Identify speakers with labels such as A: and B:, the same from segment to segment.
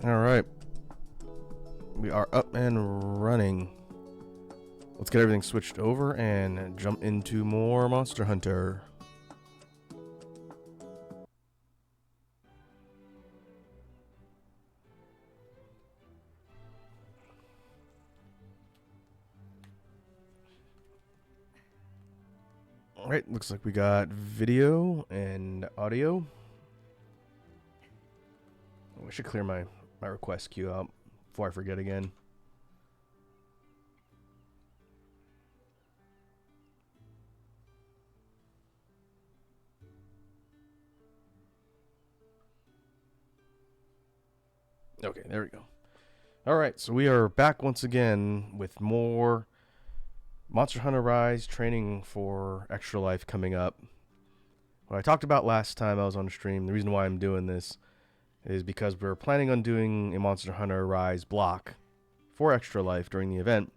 A: Alright. We are up and running. Let's get everything switched over and jump into more Monster Hunter. Alright, looks like we got video and audio. I should clear my request queue out before I forget again. Okay, there we go. Alright, so we are back once again with more Monster Hunter Rise training for Extra Life coming up. What I talked about last time I was on stream, the reason why I'm doing this is because we're planning on doing a Monster Hunter Rise block for Extra Life during the event,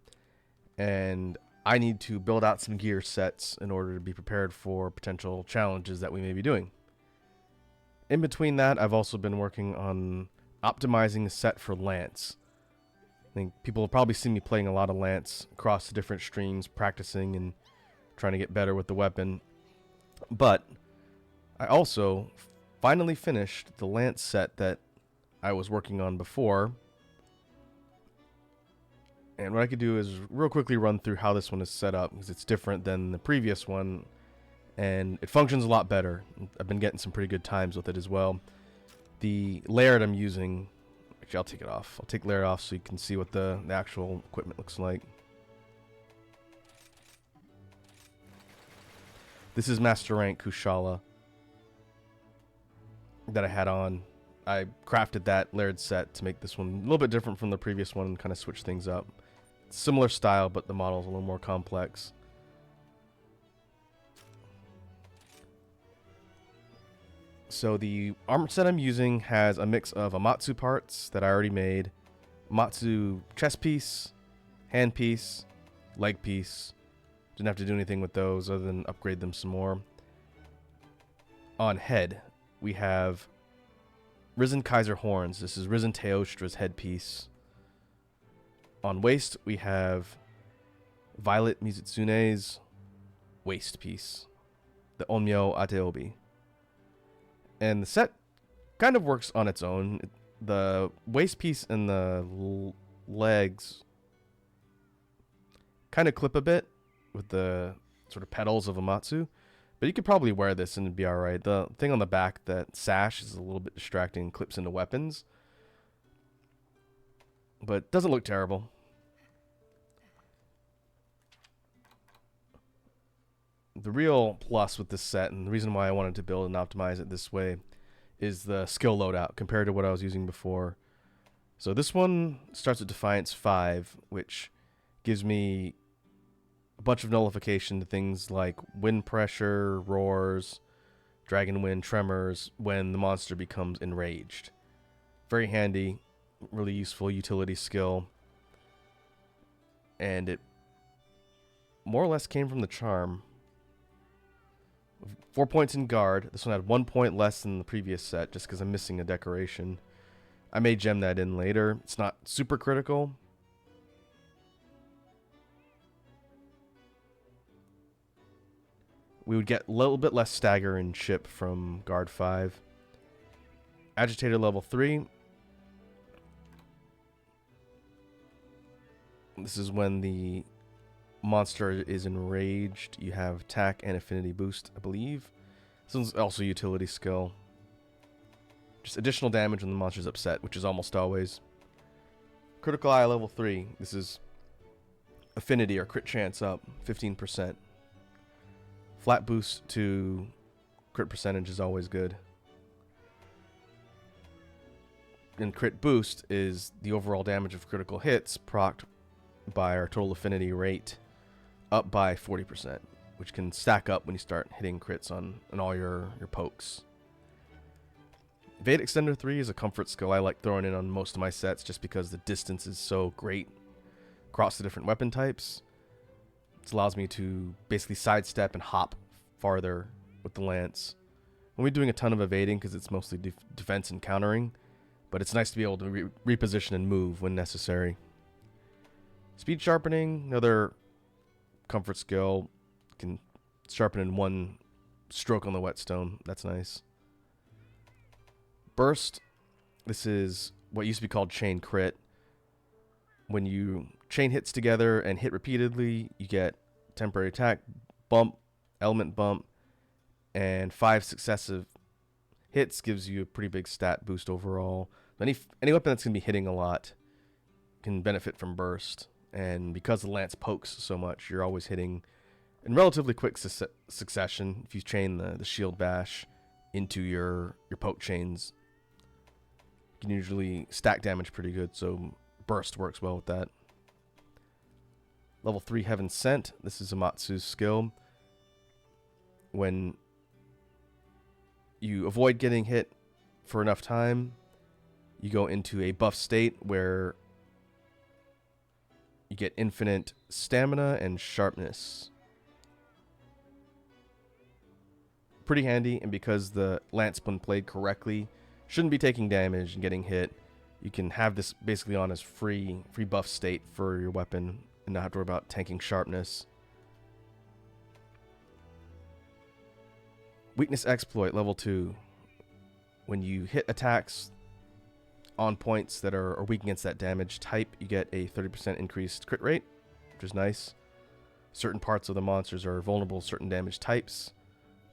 A: and I need to build out some gear sets in order to be prepared for potential challenges that we may be doing. In between that, I've also been working on optimizing a set for Lance. I think people have probably seen me playing a lot of Lance across the different streams, practicing and trying to get better with the weapon. But I also finally finished the Lance set that I was working on before. And what I could do is real quickly run through how this one is set up, because it's different than the previous one, and it functions a lot better. I've been getting some pretty good times with it as well. The layered I'm using, actually I'll take it off. I'll take layered off so you can see what the actual equipment looks like. This is Master Rank Kushala that I had on. I crafted that layered set to make this one a little bit different from the previous one and kind of switch things up. Similar style, but the model's a little more complex. So the armor set I'm using has a mix of Amatsu parts that I already made, Amatsu chest piece, hand piece, leg piece. Didn't have to do anything with those other than upgrade them some more. On head, we have Risen Kaiser horns. This is Risen Teostra's headpiece. On waist, we have Violet Mizutsune's waist piece, the Onmyo Ateobi. And the set kind of works on its own. The waist piece and the legs kind of clip a bit with the sort of petals of Amatsu. But you could probably wear this and it'd be alright. The thing on the back, that sash, is a little bit distracting and clips into weapons. But it doesn't look terrible. The real plus with this set, and the reason why I wanted to build and optimize it this way, is the skill loadout compared to what I was using before. So this one starts with Defiance 5, which gives me a bunch of nullification to things like wind pressure, roars, dragon wind, tremors when the monster becomes enraged. Very handy, really useful utility skill. And it more or less came from the charm. 4 points in guard. This one had 1 point less than the previous set just because I'm missing a decoration. I may gem that in later. It's not super critical. We would get a little bit less stagger and chip from guard 5. Agitator level 3. This is when the monster is enraged. You have attack and affinity boost, I believe. This one's also utility skill. Just additional damage when the monster's upset, which is almost always. Critical Eye level 3. This is affinity or crit chance up 15%. Flat boost to crit percentage is always good. And crit boost is the overall damage of critical hits procced by our total affinity rate up by 40%, which can stack up when you start hitting crits on all your pokes. Evade Extender 3 is a comfort skill I like throwing in on most of my sets just because the distance is so great across the different weapon types. It allows me to basically sidestep and hop farther with the lance. When we're doing a ton of evading because it's mostly defense and countering, but it's nice to be able to reposition and move when necessary. Speed sharpening, another comfort skill. Can sharpen in one stroke on the whetstone. That's nice. Burst. This is what used to be called chain crit. When you chain hits together and hit repeatedly, you get temporary attack, bump, element bump, and 5 successive hits gives you a pretty big stat boost overall. Any weapon that's going to be hitting a lot can benefit from burst. And because the lance pokes so much, you're always hitting in relatively quick succession. If you chain the shield bash into your poke chains, you can usually stack damage pretty good, so burst works well with that. Level 3 Heaven Sent. This is Amatsu's skill. When you avoid getting hit for enough time, you go into a buff state where you get infinite stamina and sharpness. Pretty handy, and because the lance, when played correctly, shouldn't be taking damage and getting hit, you can have this basically on as free buff state for your weapon and not have to worry about tanking sharpness. Weakness Exploit, level 2. When you hit attacks on points that are weak against that damage type, you get a 30% increased crit rate, which is nice. Certain parts of the monsters are vulnerable to certain damage types.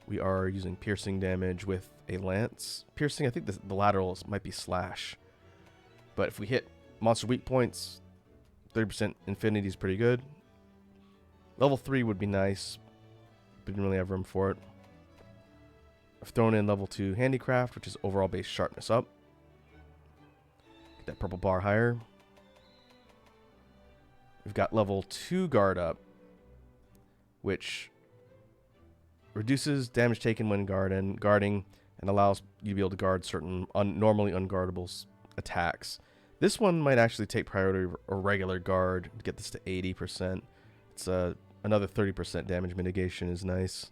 A: We are using piercing damage with a lance. Piercing, I think the laterals might be slash. But if we hit monster weak points, 30% infinity is pretty good. Level 3 would be nice, but didn't really have room for it. I've thrown in level 2 handicraft, which is overall base sharpness up. Get that purple bar higher. We've got level 2 guard up, which reduces damage taken when guarding and allows you to be able to guard certain normally unguardable attacks. This one might actually take priority or regular guard to get this to 80%. It's another 30% damage mitigation is nice.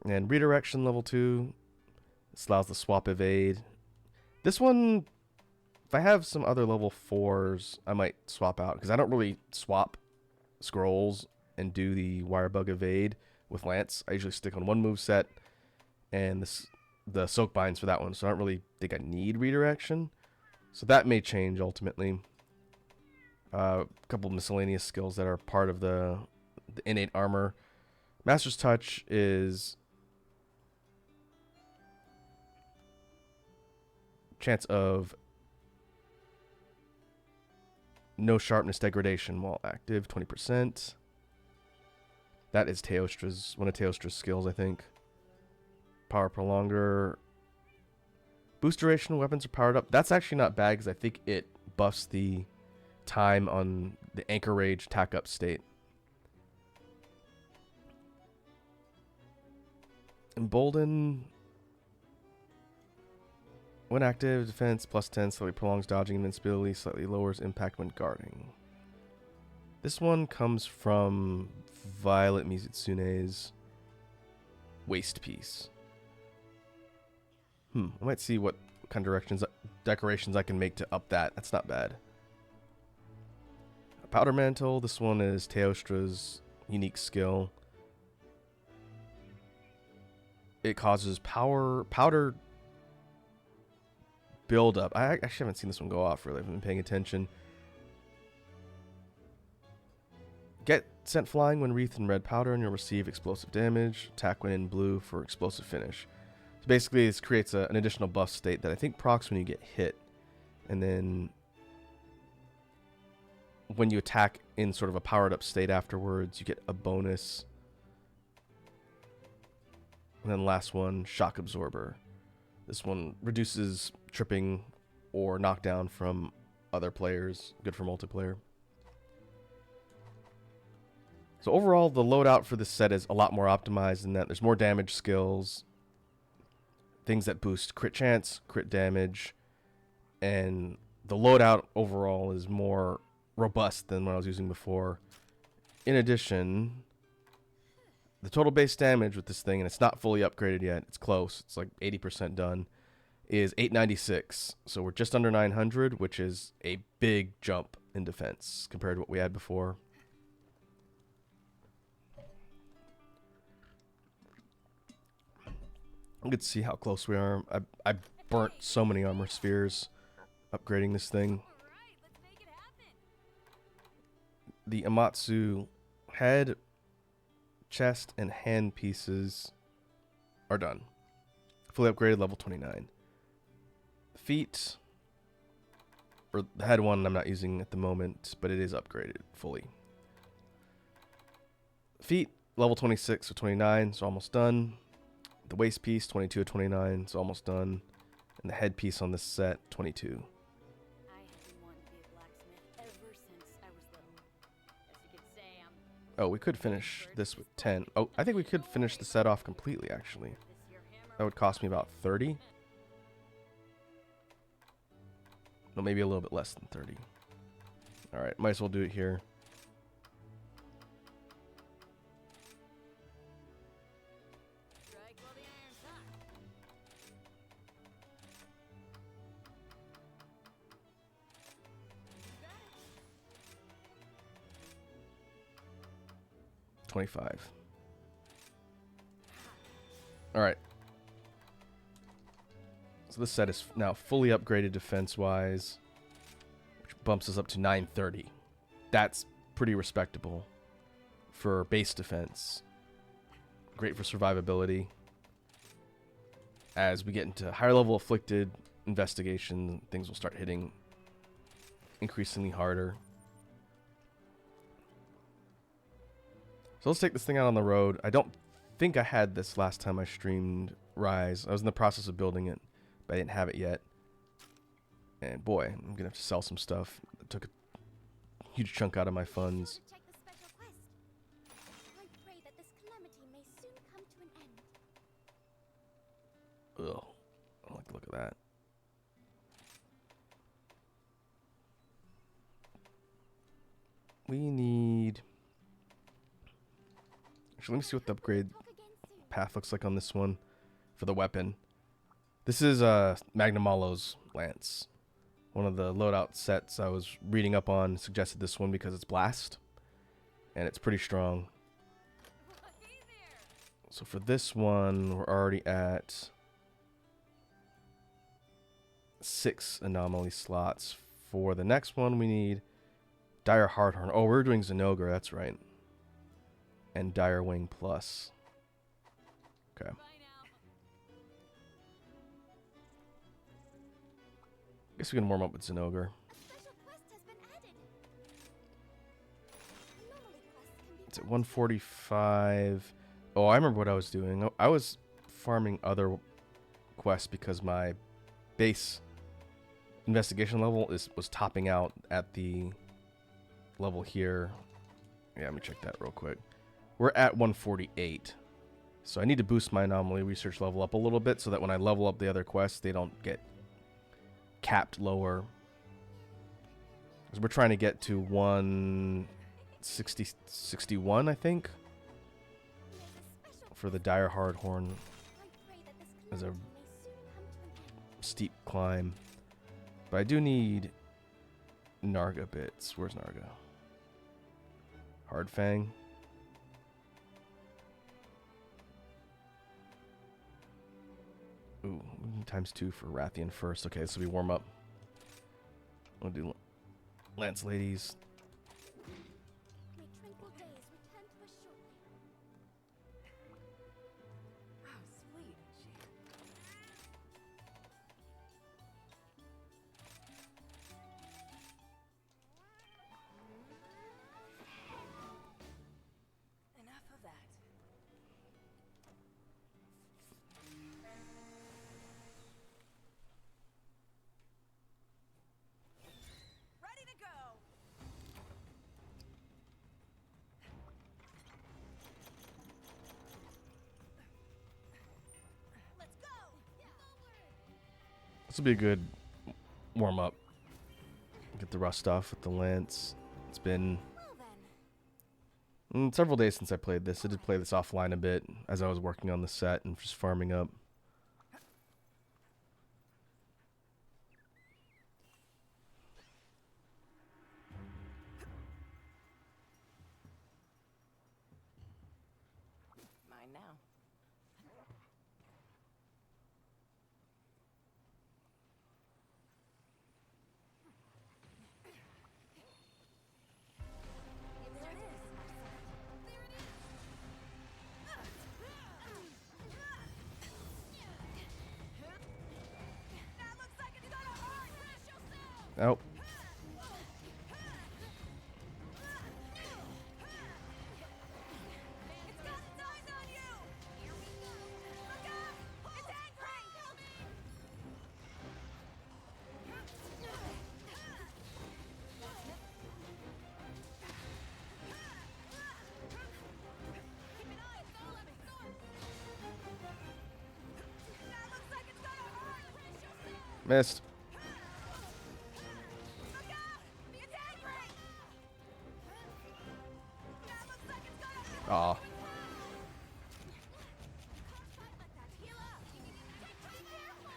A: And redirection level 2. This allows the swap evade. This one, if I have some other level 4s, I might swap out, because I don't really swap scrolls and do the wirebug evade with lance. I usually stick on one move set and the soak binds for that one, so I don't really think I need redirection. So that may change ultimately. A couple of miscellaneous skills that are part of the innate armor. Master's Touch is chance of no sharpness degradation while active, 20%. That is Teostra's, one of Teostra's skills, I think. Power Prolonger. Boost duration weapons are powered up. That's actually not bad, because I think it buffs the time on the Anchor Rage tack up state. Embolden. When active, defense +10 slightly prolongs dodging and invincibility, slightly lowers impact when guarding. This one comes from Violet Mizutsune's waist piece. I might see what kind of decorations I can make to up that. That's not bad. A Powder Mantle. This one is Teostra's unique skill. It causes powder build up. I actually haven't seen this one go off really. I haven't been paying attention. Get sent flying when wreathed in red powder, and you'll receive explosive damage. Attack when in blue for explosive finish. So basically, this creates an additional buff state that I think procs when you get hit, and then when you attack in sort of a powered up state afterwards, you get a bonus. And then last one, Shock Absorber. This one reduces tripping or knockdown from other players. Good for multiplayer. So overall, the loadout for this set is a lot more optimized in that there's more damage skills, things that boost crit chance, crit damage, and the loadout overall is more robust than what I was using before. In addition, the total base damage with this thing, and it's not fully upgraded yet, it's close, it's like 80% done, is 896. So we're just under 900, which is a big jump in defense compared to what we had before. You can see how close we are. I burnt so many armor spheres upgrading this thing. The Amatsu head, chest, and hand pieces are done. Fully upgraded, level 29. Feet, or the head one I'm not using at the moment, but it is upgraded fully. Feet, level 26 to 29, so almost done. The waist piece, 22 to 29, so almost done. And the head piece on this set, 22. Oh, we could finish this with 10. Oh, I think we could finish the set off completely, actually. That would cost me about 30. No, maybe a little bit less than 30. Alright, might as well do it here. $25. Alright. So this set is now fully upgraded defense-wise, which bumps us up to 930. That's pretty respectable for base defense. Great for survivability. As we get into higher level afflicted investigation, things will start hitting increasingly harder. So let's take this thing out on the road. I don't think I had this last time I streamed Rise. I was in the process of building it, but I didn't have it yet. And boy, I'm going to have to sell some stuff. It took a huge chunk out of my funds. Ugh, I don't like the look of that. We need... Actually, let me see what the upgrade path looks like on this one for the weapon. This is Magnamalo's lance. One of the loadout sets I was reading up on suggested this one because it's blast, and it's pretty strong. So for this one, we're already at 6 anomaly slots. For the next one, we need Dire Hardhorn. Oh, we're doing Zenogre, that's right. And Dire Wing Plus. Okay. Guess we can warm up with Zenogre. It's at 145. Oh, I remember what I was doing. I was farming other quests because my base investigation level was topping out at the level here. Yeah, let me check that real quick. We're at 148. So I need to boost my anomaly research level up a little bit so that when I level up the other quests, they don't get capped lower. Because we're trying to get to 161, I think, for the Dire Hardhorn as a steep climb. But I do need Narga bits. Where's Narga? Hardfang. Ooh, ×2 for Rathian first. Okay, this will be warm up. We'll do Lance Ladies. This will be a good warm up. Get the rust off with the lance. It's been several days since I played this. I did play this offline a bit as I was working on the set and just farming up.
B: now. There it is. There it is. That looks like it's gonna hurt. Brace yourself.
A: Oh.
B: It's got its eyes on you. Here we go. Look out! It's angry. Keep an eye on Soul of its source. That looks like it's gonna hurt. Brace yourself.
A: Missed.
B: Look out! It's angry. That looks like it's gonna hurt.
A: Aw.
B: Heal up. Be careful.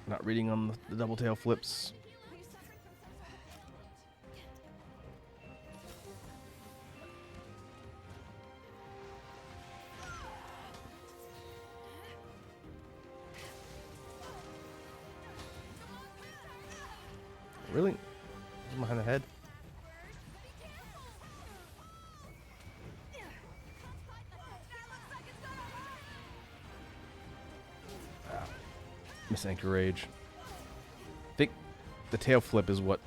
A: Not reading on the double tail flips.
B: Are you suffering from some sort of
A: Really? Behind the head? Miss Anchor Rage. I think the tail flip is what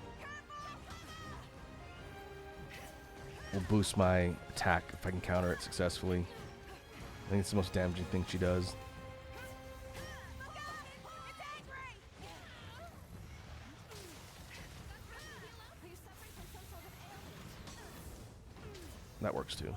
A: will boost my attack if I can counter it successfully. I think it's the most damaging thing she does. That works too.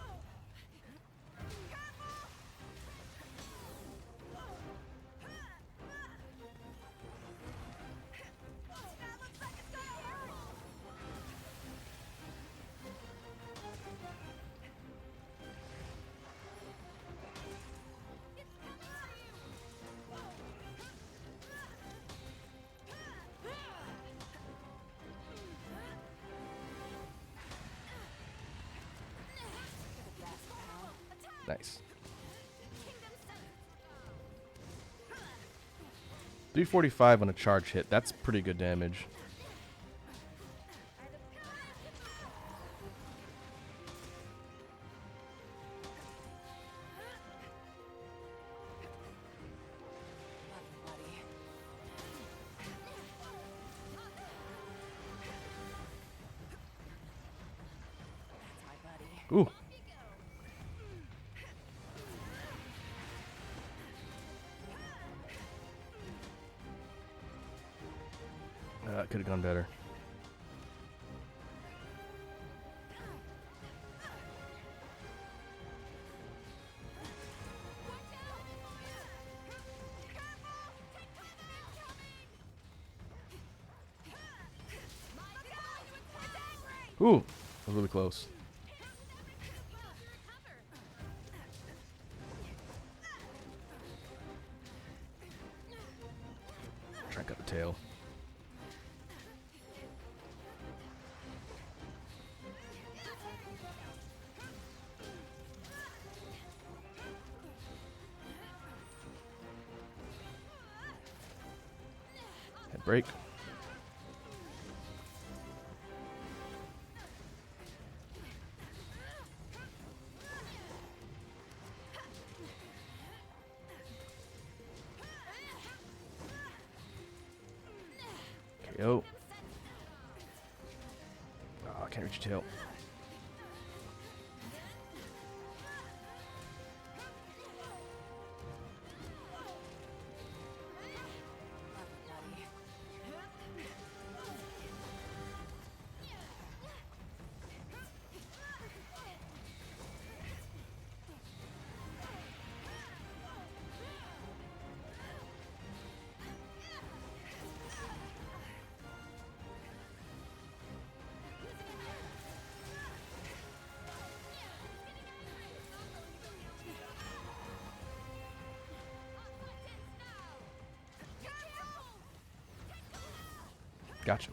A: Nice. 345 on a charge hit. That's pretty good damage. Ooh. Could have gone better. Ooh, that was really close. Try and cut the tail. Head break. KO. Oh, I can't reach your tail. Gotcha.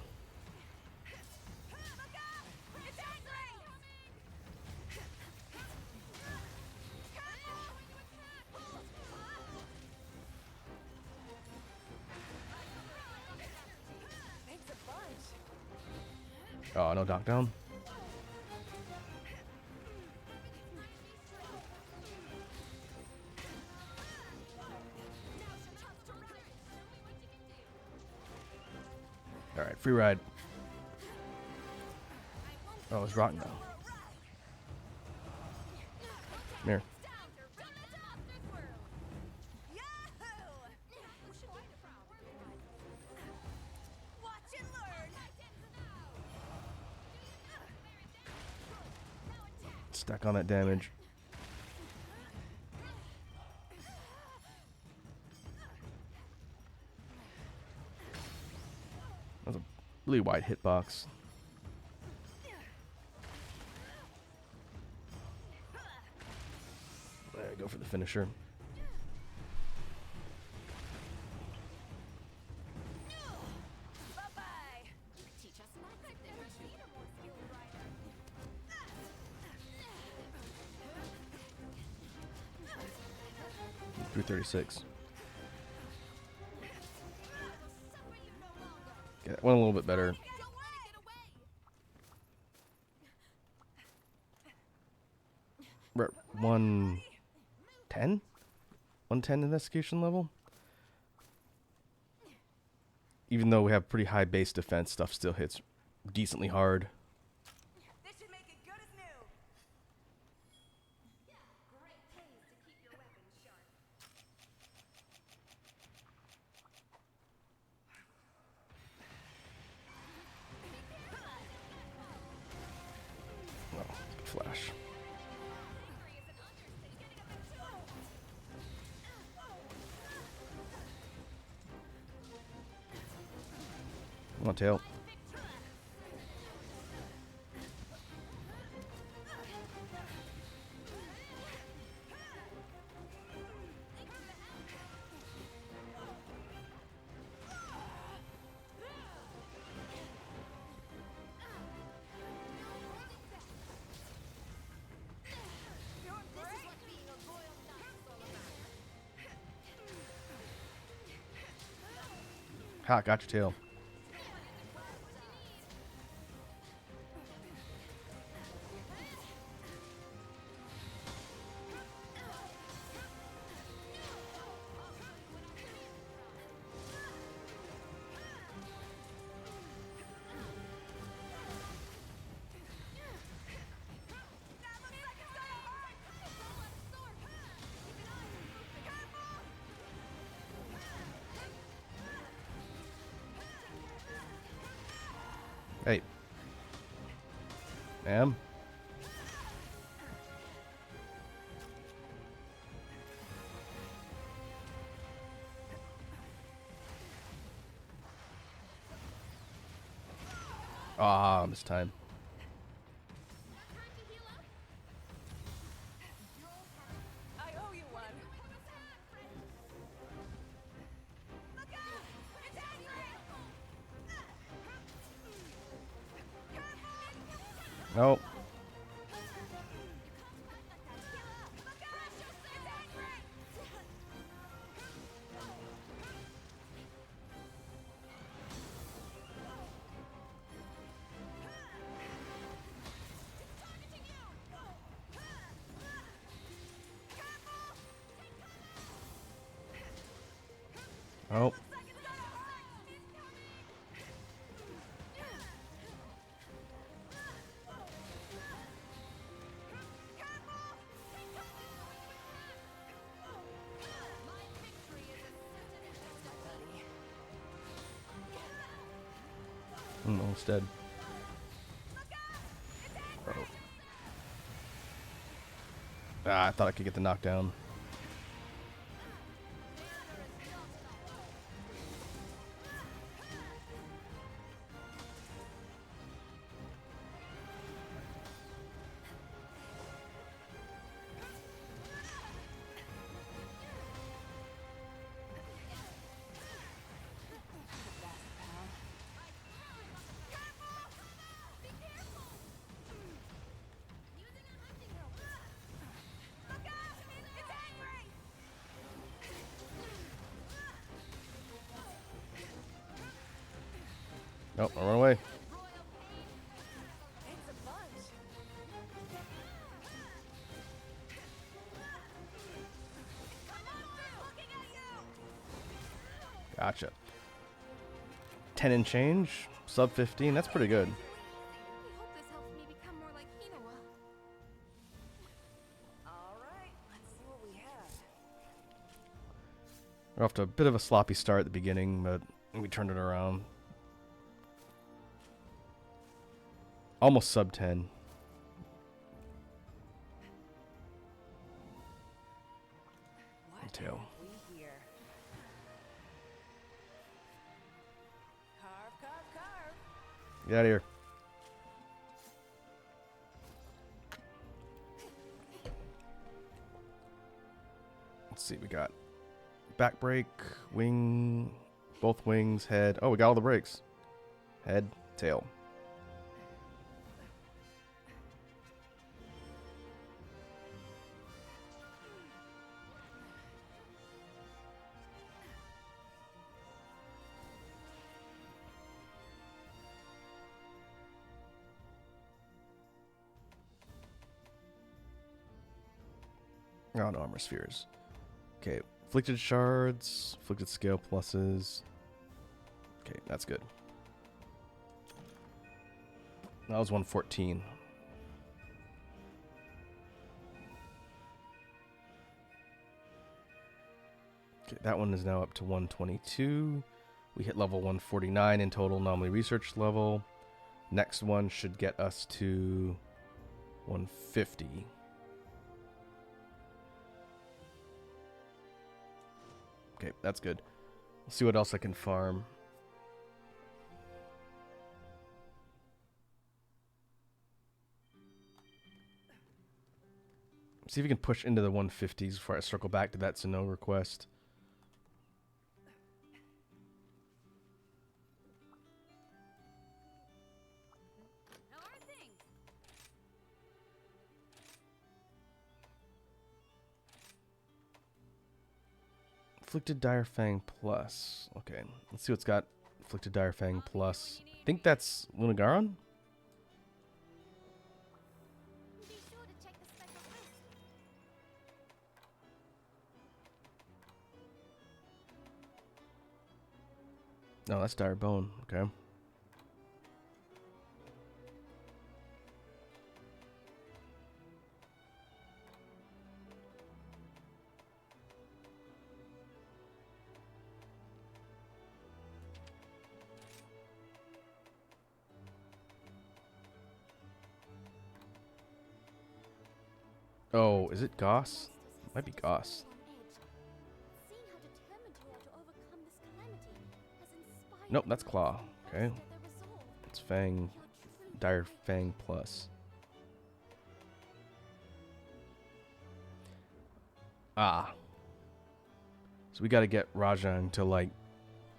A: Oh, no knockdown. All right, free ride. Oh, it's rotten now. Come here.
B: Watch and learn.
A: Stack on that damage. That's a really wide hitbox. There, go for the finisher.
B: Bye-bye. Teach us nothing. We need a more skilled rider.
A: 336.
B: Suffer you no longer.
A: Okay, that went a little bit better.
B: Get away.
A: We're at 110? 110 investigation level? Even though we have pretty high base defense, stuff still hits decently hard.
B: This should make it good as new. Great pains to keep your weapons sharp.
A: Oh, good flash. Come on, tail.
B: This is what being a royal knight is all about.
A: Ha, got your tail. Hey. Ma'am? Ah, this time.
B: I owe you one. Look out! It's angry!
A: Oh.
B: Look out! It's angry! Targeting you!
A: Oh.
B: Looks like it's gonna hurt! My victory is a certain instant, buddy.
A: Almost dead.
B: Look out! It's
A: Oh.
B: angry!
A: Ah, I thought I could get the knockdown.
B: Be careful! Using a hunting rope. Look out! It's angry!
A: Nope, I'll run away.
B: Royal pain.
A: Gotcha. 10 and change, sub 15. That's pretty good.
B: We hope this helps me become more like Hinoa.
C: All right, let's see what we have.
A: We're off to a bit of a sloppy start at the beginning, but we turned it around. Almost sub 10.
C: What
A: Tail.
C: have we here? Carve, carve, carve.
A: Get out of here. Let's see, we got back break, wing, both wings, head. Oh, we got all the breaks. Head, tail. Oh, no armor spheres. Okay, afflicted shards, afflicted scale pluses. Okay, that's good. That was 114. Okay, that one is now up to 122. We hit level 149 in total anomaly research level. Next one should get us to 150. Okay, that's good. Let's see what else I can farm. See if we can push into the 150s before I circle back to that Sinnoh request.
B: How are things?
A: Afflicted Dire Fang Plus. Okay, let's see what's got Afflicted Dire Fang Plus. I think that's Lunagaron?
B: Be sure to check the special list.
A: No, that's Dire Bone. Okay. Oh, is it Goss? Might be Goss.
B: Seeing how determined you are to overcome this calamity has inspired
A: Nope, that's
B: me
A: Claw.
B: to
A: Okay.
B: foster their resolve.
A: It's Fang.
B: Your true
A: Dire Fang Plus. Ah. So we got to get Rajang to like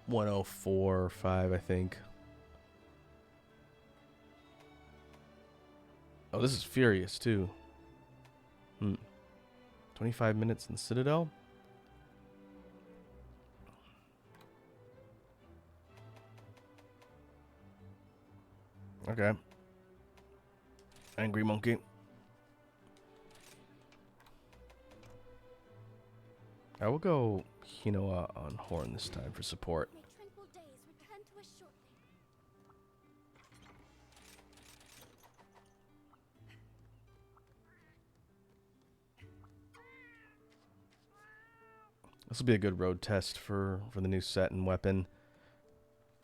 A: 104 or 5, I think. Oh, this is Furious too. 25 minutes in Citadel? Okay. Angry Monkey. I will go Hinoa on Horn this time for support.
B: May tranquil days return to us shortly.
A: This will be a good road test for the new set and weapon.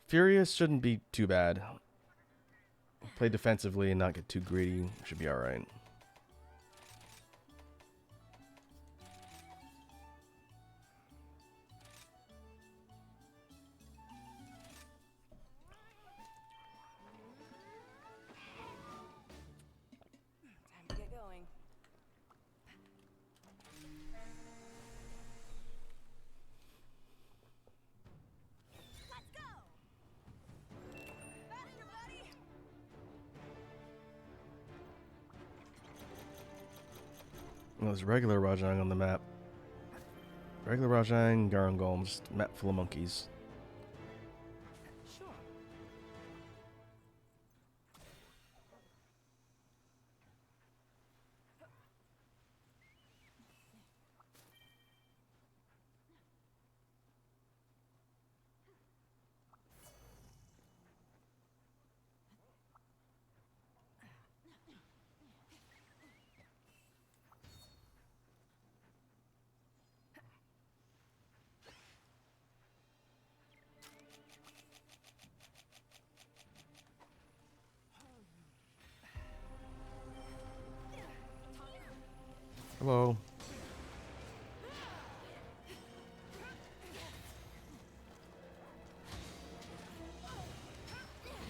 A: Furious shouldn't be too bad. Play defensively and not get too greedy. Should be alright.
C: Time to get going.
B: Let's go!
C: Faster, buddy!
A: Well, there's regular Rajang on the map. Regular Rajang, Garangolm, just map full of monkeys.
C: Sure.
A: Hello.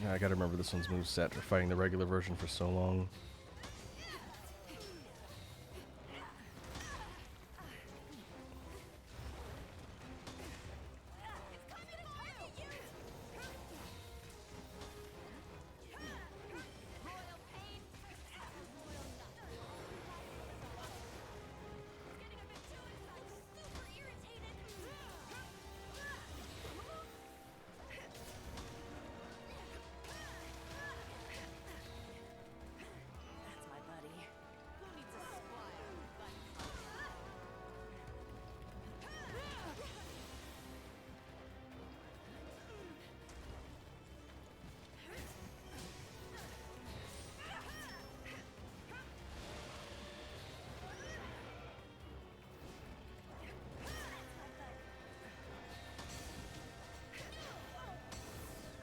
A: Yeah, I gotta remember this one's moveset. After fighting the regular version for so long.
C: That's my buddy. Who needs a squire?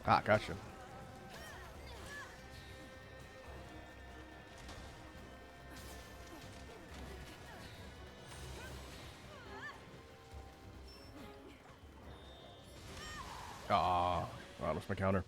A: Ah, gotcha. Ah, I lost my counter.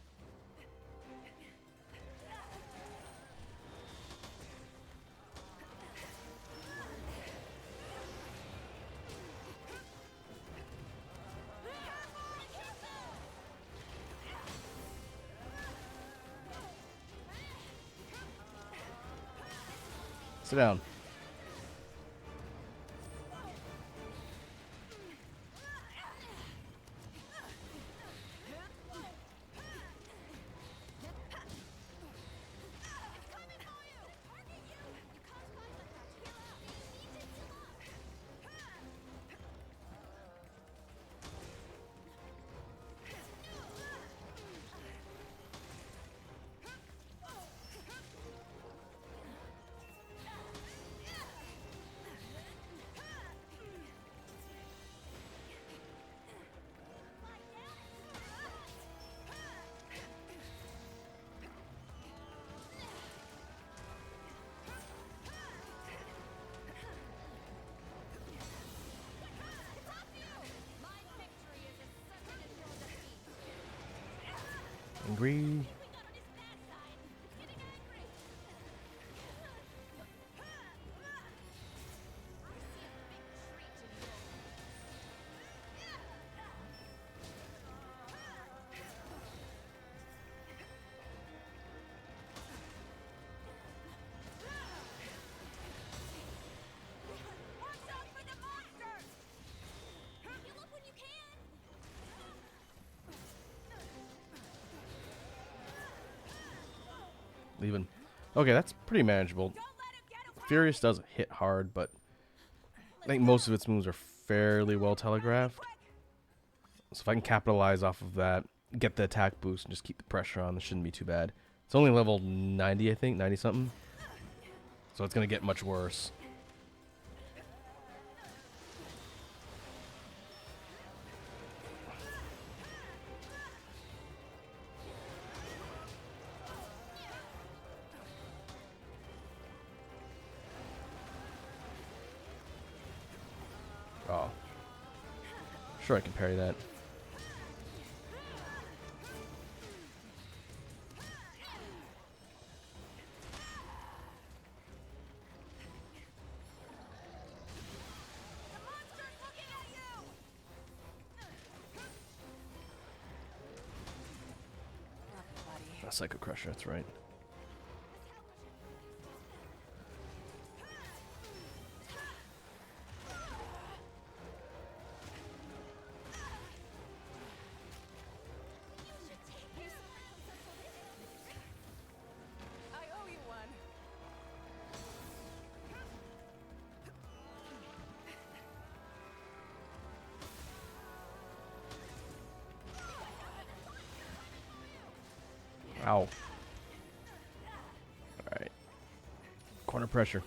A: Sit down. Angry.
B: Watch out for the monsters! Heal up when you can!
A: Leaving. Okay, that's pretty manageable.
B: Don't let him get away!
A: Furious does hit hard, but I think most of its moves are fairly well telegraphed. So if I can capitalize off of that, get the attack boost, and just keep the pressure on, this shouldn't be too bad. It's only level 90, I think, 90 something. So it's going to get much worse. Oh. Sure, I can parry that.
B: The monster's looking at you!
C: Buddy.
A: A Psycho Crusher, that's right.
C: I owe you one.
A: Ow. Alright. Corner pressure.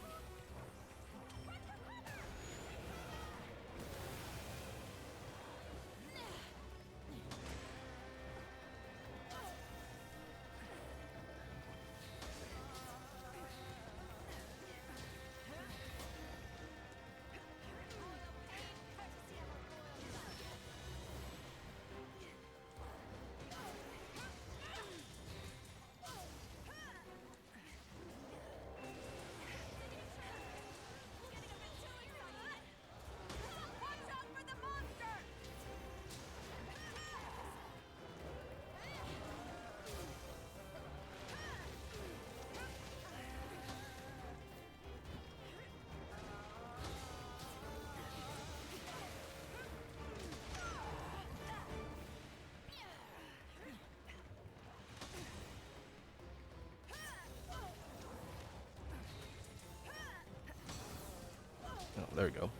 A: there we go.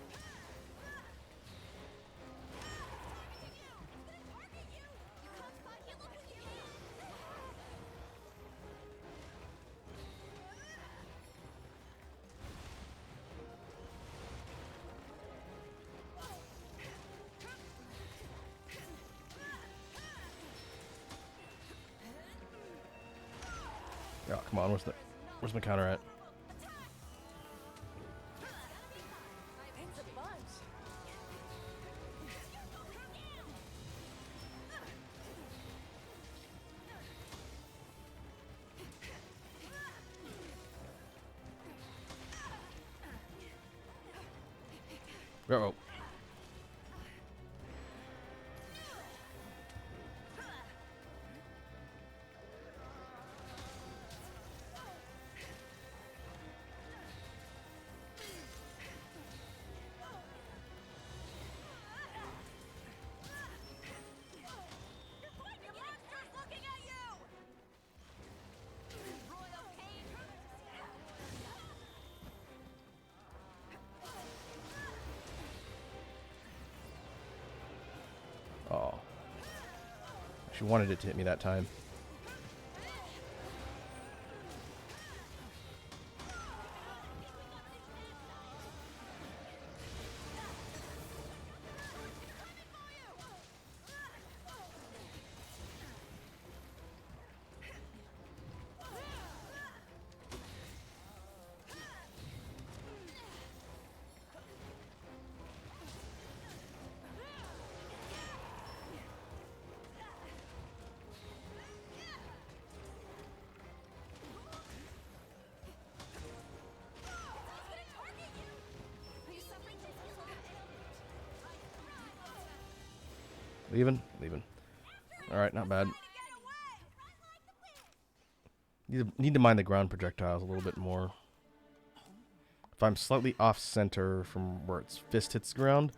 A: Oh, come on, where's my counter at?
C: Thanks a bunch.
A: Uh-oh.
C: Your monster's looking at you! Royal pain.
A: Oh. She wanted it to hit me that time. Leaving? Leaving. Alright, not bad. Need to mind the ground projectiles a little bit more. If I'm slightly off center from where its fist hits the ground,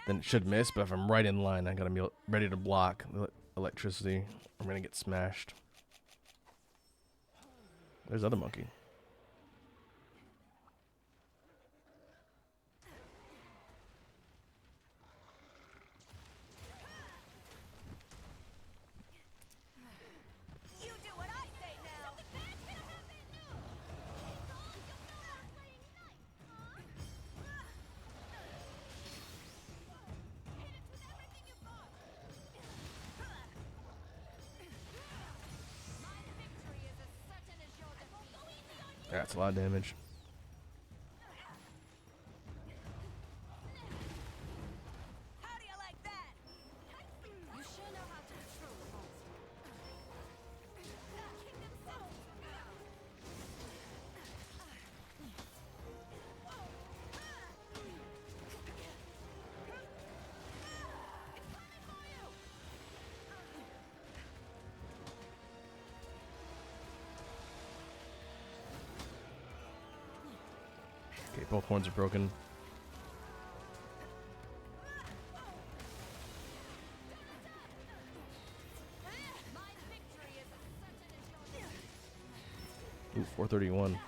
A: then it should miss. But if I'm right in line, I gotta be ready to block the electricity. I'm gonna get smashed. There's the other monkey.
C: You do what I say now.
A: That's a lot of damage.
C: How do you like that? You sure know how to control the monster. Kingdom South.
A: Okay, both horns are broken. Ooh, 431.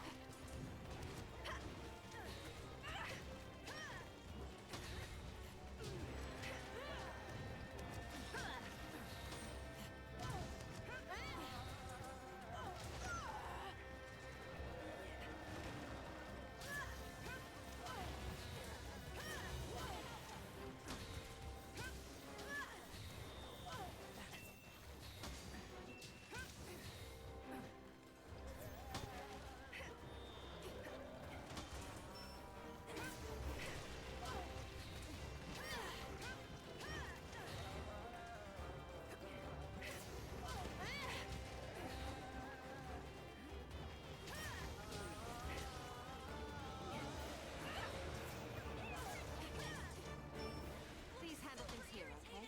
C: Please handle things here, okay?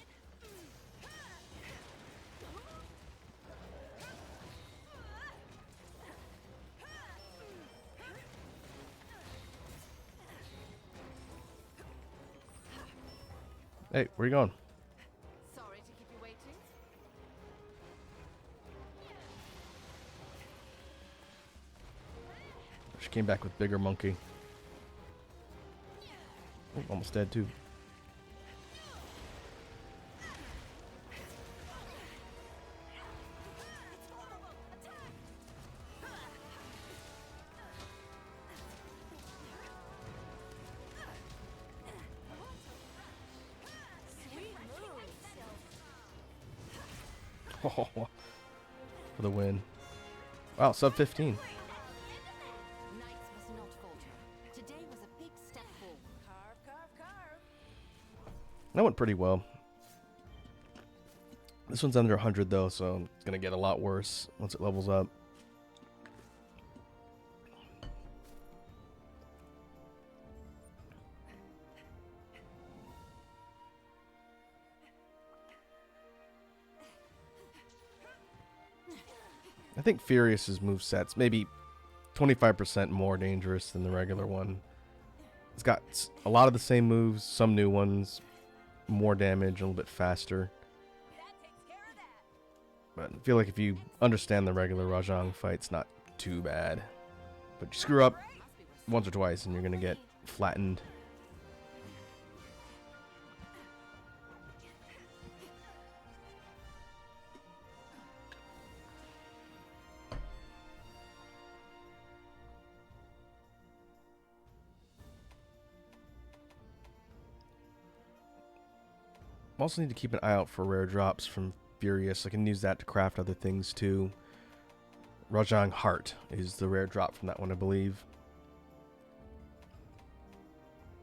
A: Hey, where you going?
C: Sorry to keep you waiting.
A: She came back with bigger monkey. Oh, almost dead too.
C: Sweet moves.
A: Oh, for the win. Wow, sub 15.
C: Knights must not falter. Today was a big step forward. Carve, carve, carve.
A: That went pretty well. This one's under 100 though, so it's gonna get a lot worse once it levels up. I think Furious's moveset's maybe 25% more dangerous than the regular one. It's got a lot of the same moves, some new ones, more damage, a little bit faster.
C: That takes care of that.
A: But I feel like if you understand the regular Rajang fight, it's not too bad. But you screw up once or twice and you're going to get flattened. Also need to keep an eye out for rare drops from Furious. I can use that to craft other things too. Rajang Heart is the rare drop from that one, I believe.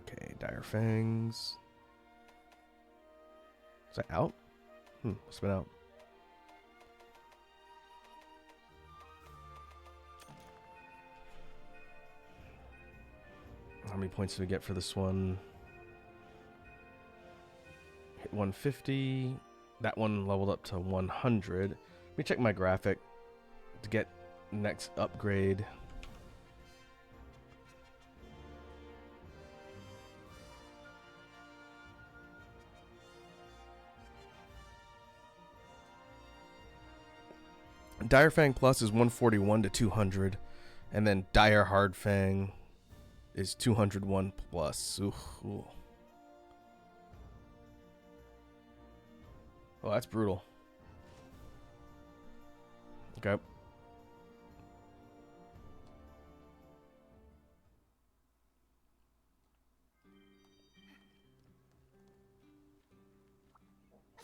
A: Okay, Dire Fangs. Is that out? Must have been out. How many points do we get for this one? Hit 150. That one leveled up to 100. Let me check my graphic to get next upgrade. Dire Fang Plus is 141 to 200, and then Dire Hard Fang is 201 plus. Ooh. Oh, that's brutal. Okay.
B: A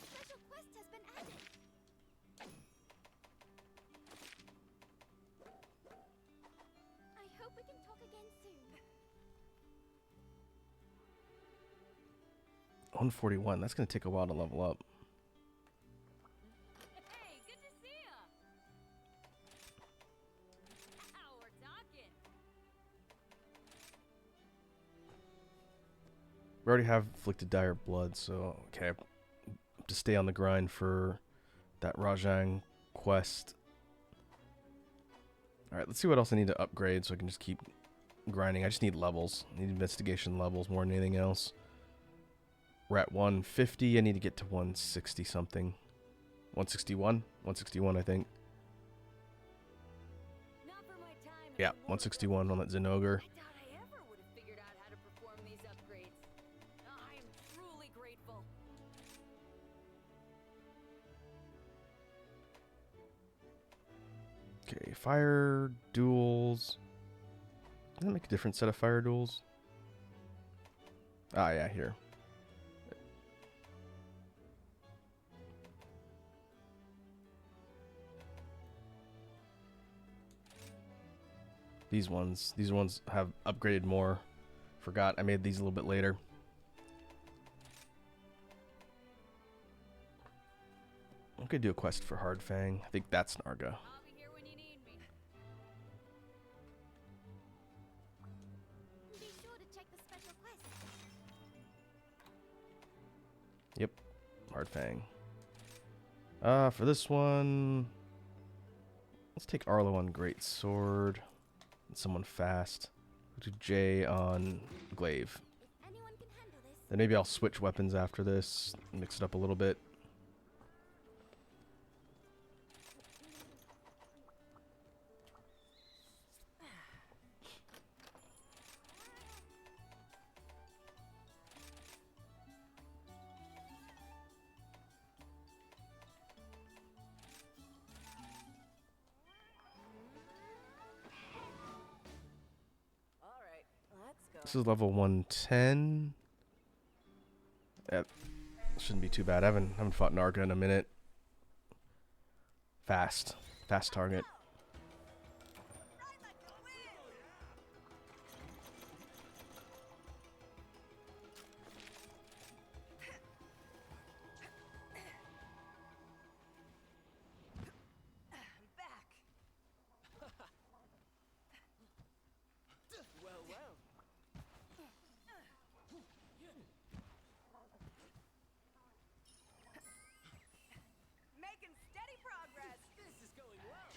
B: special quest has been added. I hope we can talk again soon.
A: 141. That's going to take a while to level up.
C: Hey, good to see ya. Now we're talking.
A: We already have Afflicted Dire Blood, so okay. To stay on the grind for that Rajang quest. Alright, let's see what else I need to upgrade so I can just keep grinding. I just need levels. I need investigation levels more than anything else. We're at 150. I need to get to 160 something. 161? 161, I think.
C: Not for my time at
A: Yeah,
C: the war
A: 161 on that Zinogre.
C: I doubt I ever would have figured out how to perform these upgrades. I am truly grateful.
A: Okay, fire duels. Does that make a different set of fire duels? Ah, yeah, here. These ones have upgraded more. Forgot I made these a little bit later. I'm gonna do a quest for Hard Fang. I think that's Narga.
C: I'll be here when you need me.
B: Be sure to check the special quest.
A: Yep, Hard Fang. For this one, let's take Arlo on Great Sword. And someone fast. We'll do J on Glaive.
B: If anyone can handle this,
A: Then maybe I'll switch weapons after this. Mix it up a little bit. This is level 110. That shouldn't be too bad. I haven't fought Narga in a minute. Fast target.
C: Ride like the wind. I'm back.
D: Well, well.
C: Making steady progress.
D: This is going well.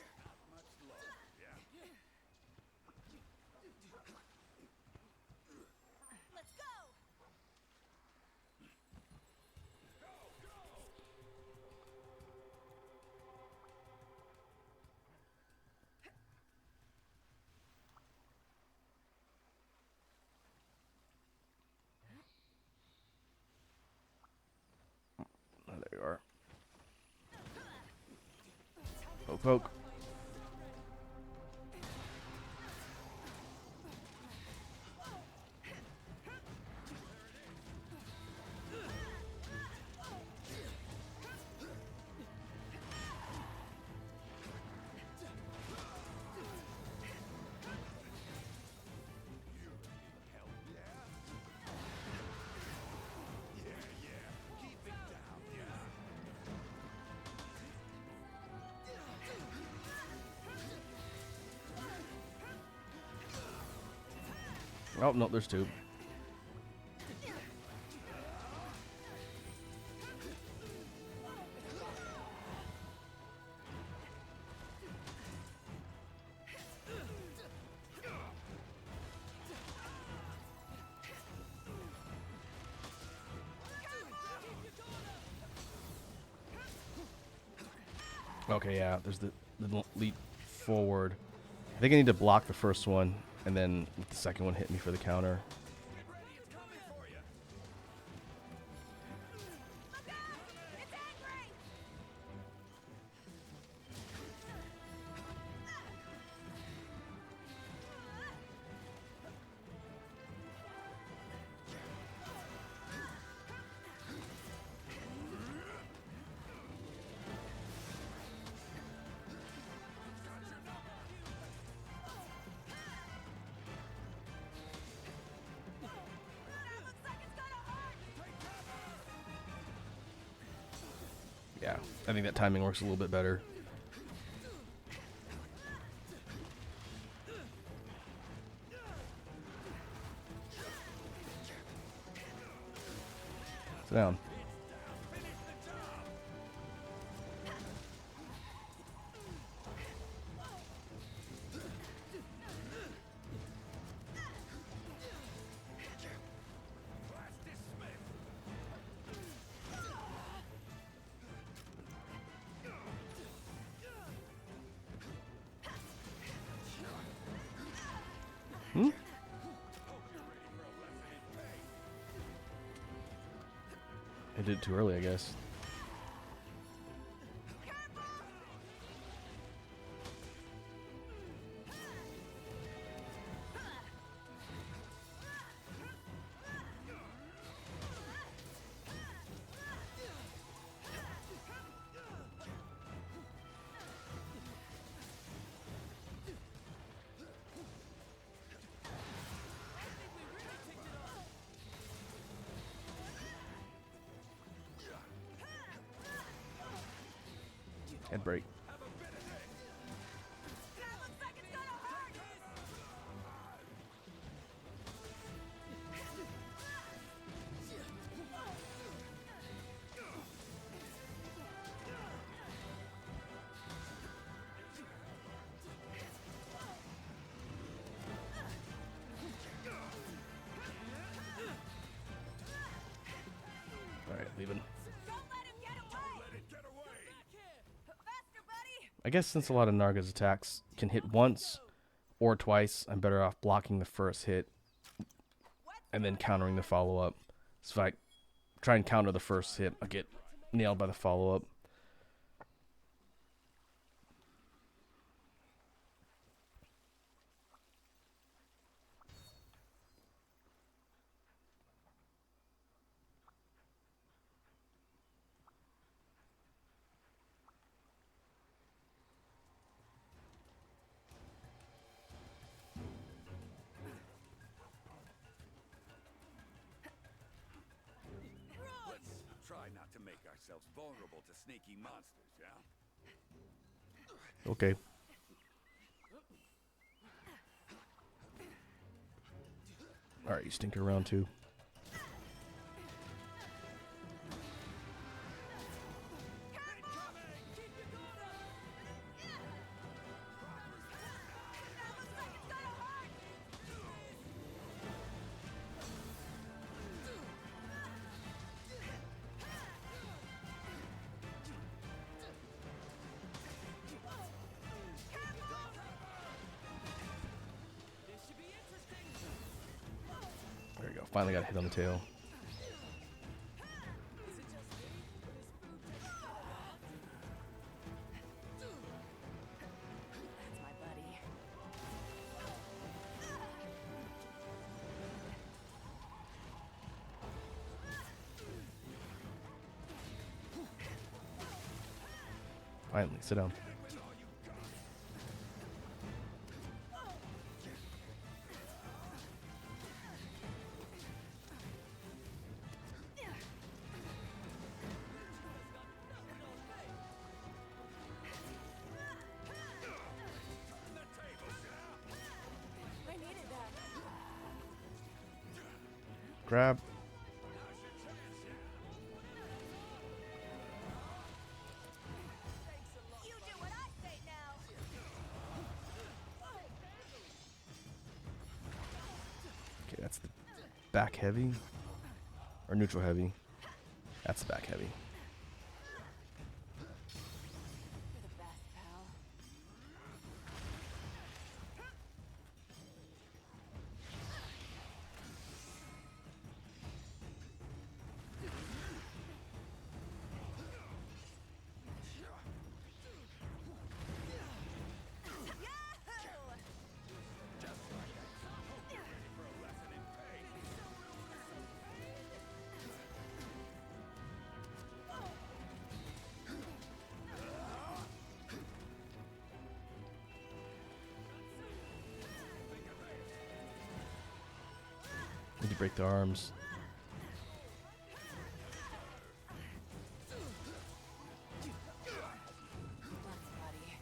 C: Let's go.
A: Oh, there you are. Poke, poke. Oh, no, there's two. Okay, yeah, there's the leap forward. I think I need to block the first one, and then let the second one hit me for the counter.
C: Look out! It's angry. That looks like it's gonna hurt.
A: Yeah, I think that timing works a little bit better. Sit down. Hmm? I did it too early, I guess. Head break.
C: That looks like it's gonna hurt.
A: Alright, leaving.
C: Don't let him get away. Faster, buddy.
A: I guess since a lot of Narga's attacks can hit once or twice, I'm better off blocking the first hit and then countering the follow-up. So if I try and counter the first hit, I get nailed by the follow-up.
D: yourselves vulnerable to sneaky monsters, yeah?
A: Okay. Alright, you stink around too. There you go. Finally got a hit on the tail.
C: That's my buddy.
A: Finally, sit down.
C: I needed that.
A: Grab.
C: You do what I say now.
A: Okay, that's the back heavy. Or neutral heavy. That's the back heavy.
C: You're the best, pal.
A: Need to break the arms.
C: Let's, buddy.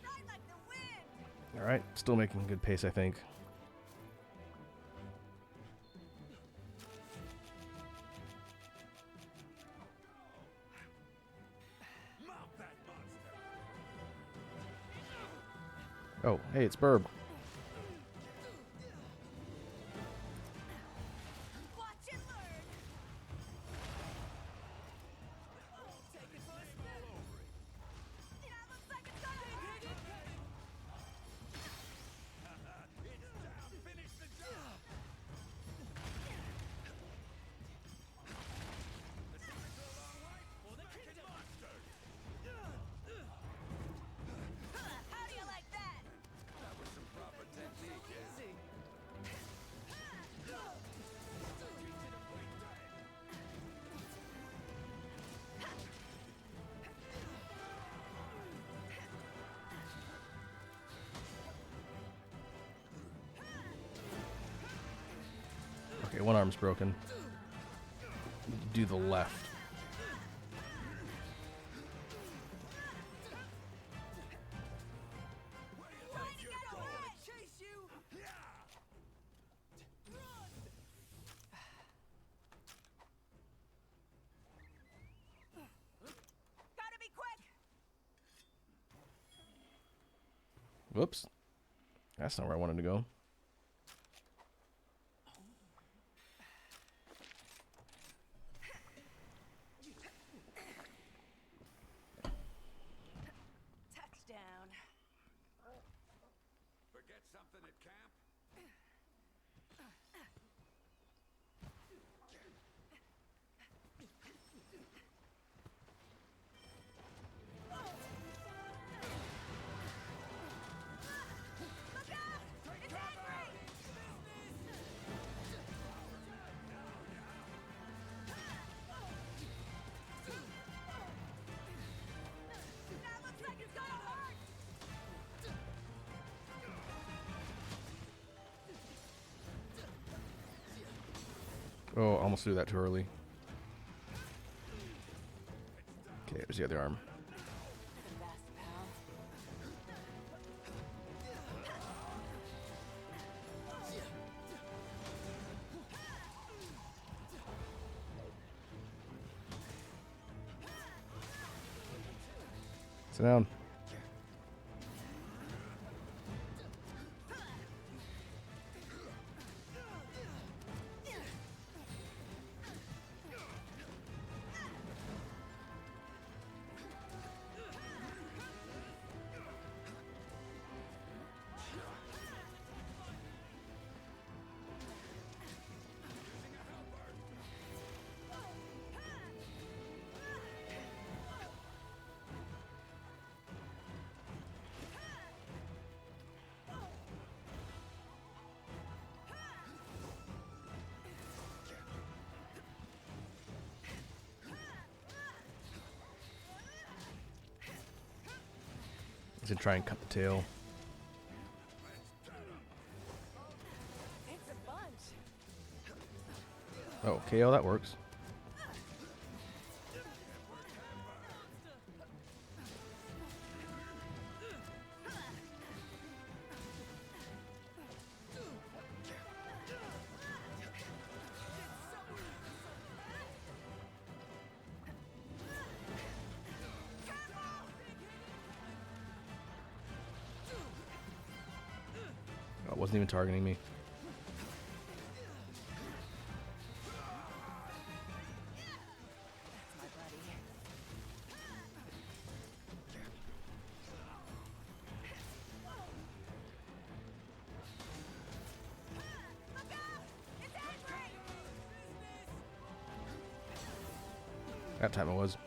C: Ride like the wind.
A: Alright, still making good pace, I think.
D: Mount that monster!
A: Oh, hey, it's Burb.
C: Watch and learn. Take it for a spin. That looks like it's gonna hurt.
D: It's down! Finish the job! The secret to a long life? Well, the kid monsters!
C: How do you like that?
D: That was some proper technique, yeah?
A: Okay, one arm's broken. Do the left.
C: Chase you. Gotta be quick.
A: Whoops. That's not where I wanted to go.
C: Touchdown.
D: Forget something at camp?
C: Look out! It's Andrew!
A: Oh, almost threw that too early. Okay, there's the other arm.
C: The best, pal.
A: Sit down. He's gonna try and cut the tail.
C: It's a bunch.
A: Oh, KO, that works. Oh, it wasn't even targeting me.
C: That's my buddy. Look out! It's angry!
A: That time it was.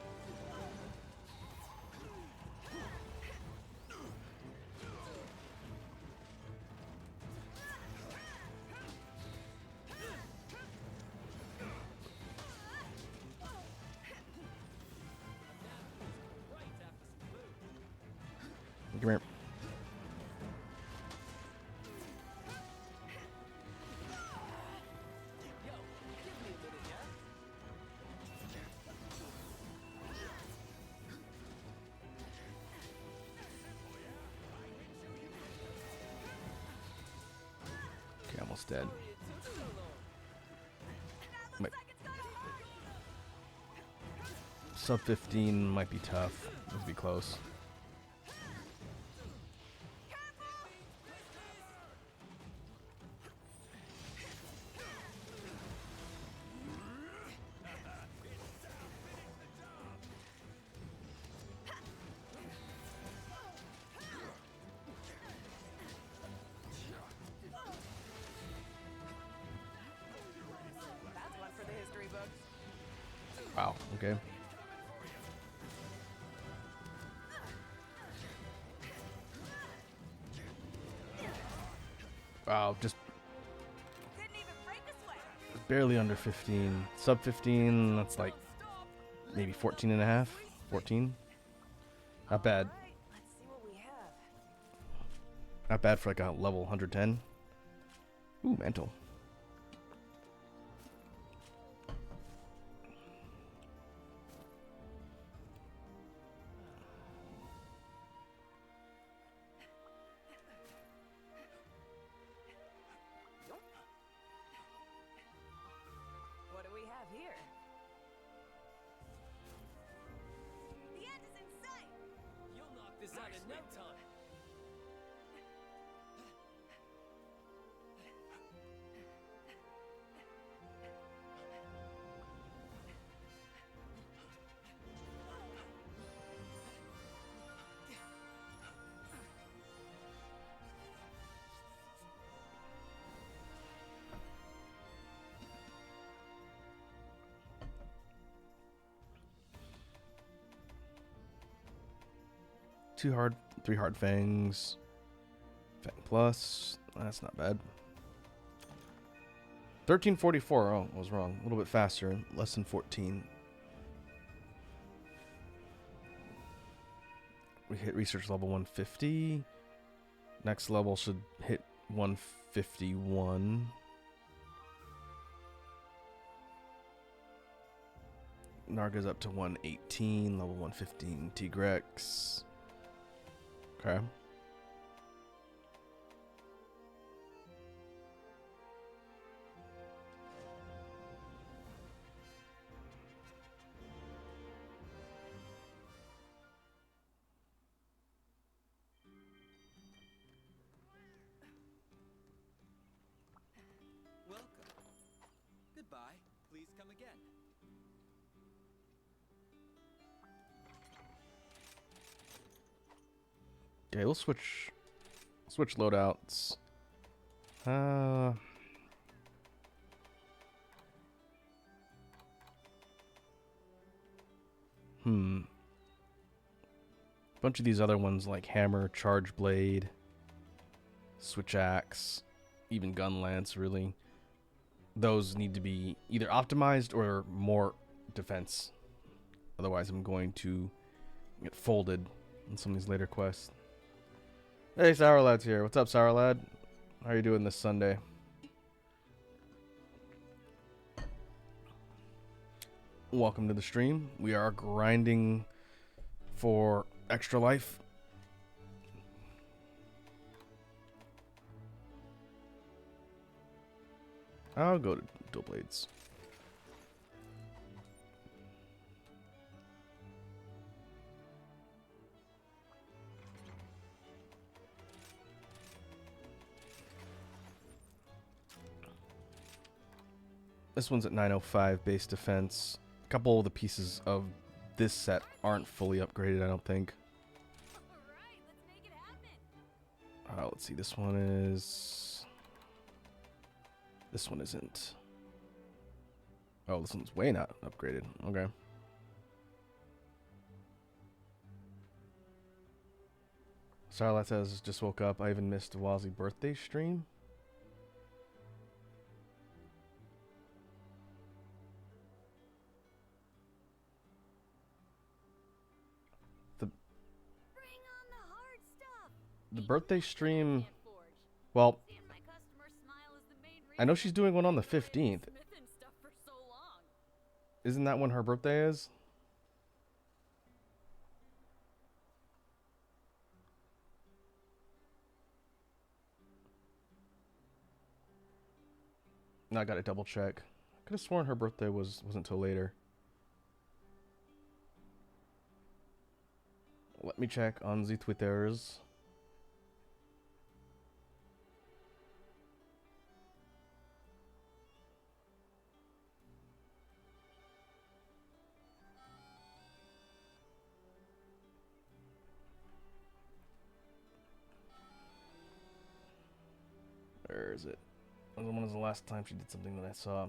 A: Come here. Okay, almost dead. Might- Sub 15 might be tough. This would be close.
C: That's one for the history books.
A: Wow, okay. Wow, just
C: Didn't even break a sweat.
A: barely under 15. Sub 15, that's like maybe 14 and a half, 14. Not bad.
C: All right, let's see what we have.
A: Not bad for like a level 110. Ooh, mantle.
C: What do we have here? The end is in sight.
D: You'll knock this out in no time.
A: Two hard, three hard fangs. Fang plus. That's not bad. 1344. Oh, I was wrong. A little bit faster. Less than 14. We hit research level 150. Next level should hit 151. Narga's up to 118, level 115 Tigrex. Okay.
E: Welcome. Goodbye. Please come again.
A: Okay, we'll switch loadouts. Bunch of these other ones like hammer, charge blade, switch axe, even gun lance, really. Those need to be either optimized or more defense. Otherwise, I'm going to get folded in some of these later quests. Hey, Sour Lad's here. What's up, Sour Lad? How are you doing this Sunday? Welcome to the stream. We are grinding for extra life. I'll go to dual blades. This one's at 905 base defense. A couple of the pieces of this set aren't fully upgraded, I don't think.
C: Alright, let's make it happen.
A: Let's see, this one is... This one isn't. Oh, this one's way not upgraded. Okay. Starlight says, just woke up. I even missed Wazzy birthday stream.
C: Bring on the hard stuff.
A: The birthday stream...
C: Can't forge.
A: Well,
C: Seeing my customer smile is the main
A: I know
C: reason
A: she's doing one on the
C: I've been
A: 15th.
C: smithing stuff for so long.
A: Isn't that when her birthday is? No, I gotta double check. I could have sworn her birthday wasn't until later. Let me check on the Twitters. Where is it? When was the last time she did something that I saw?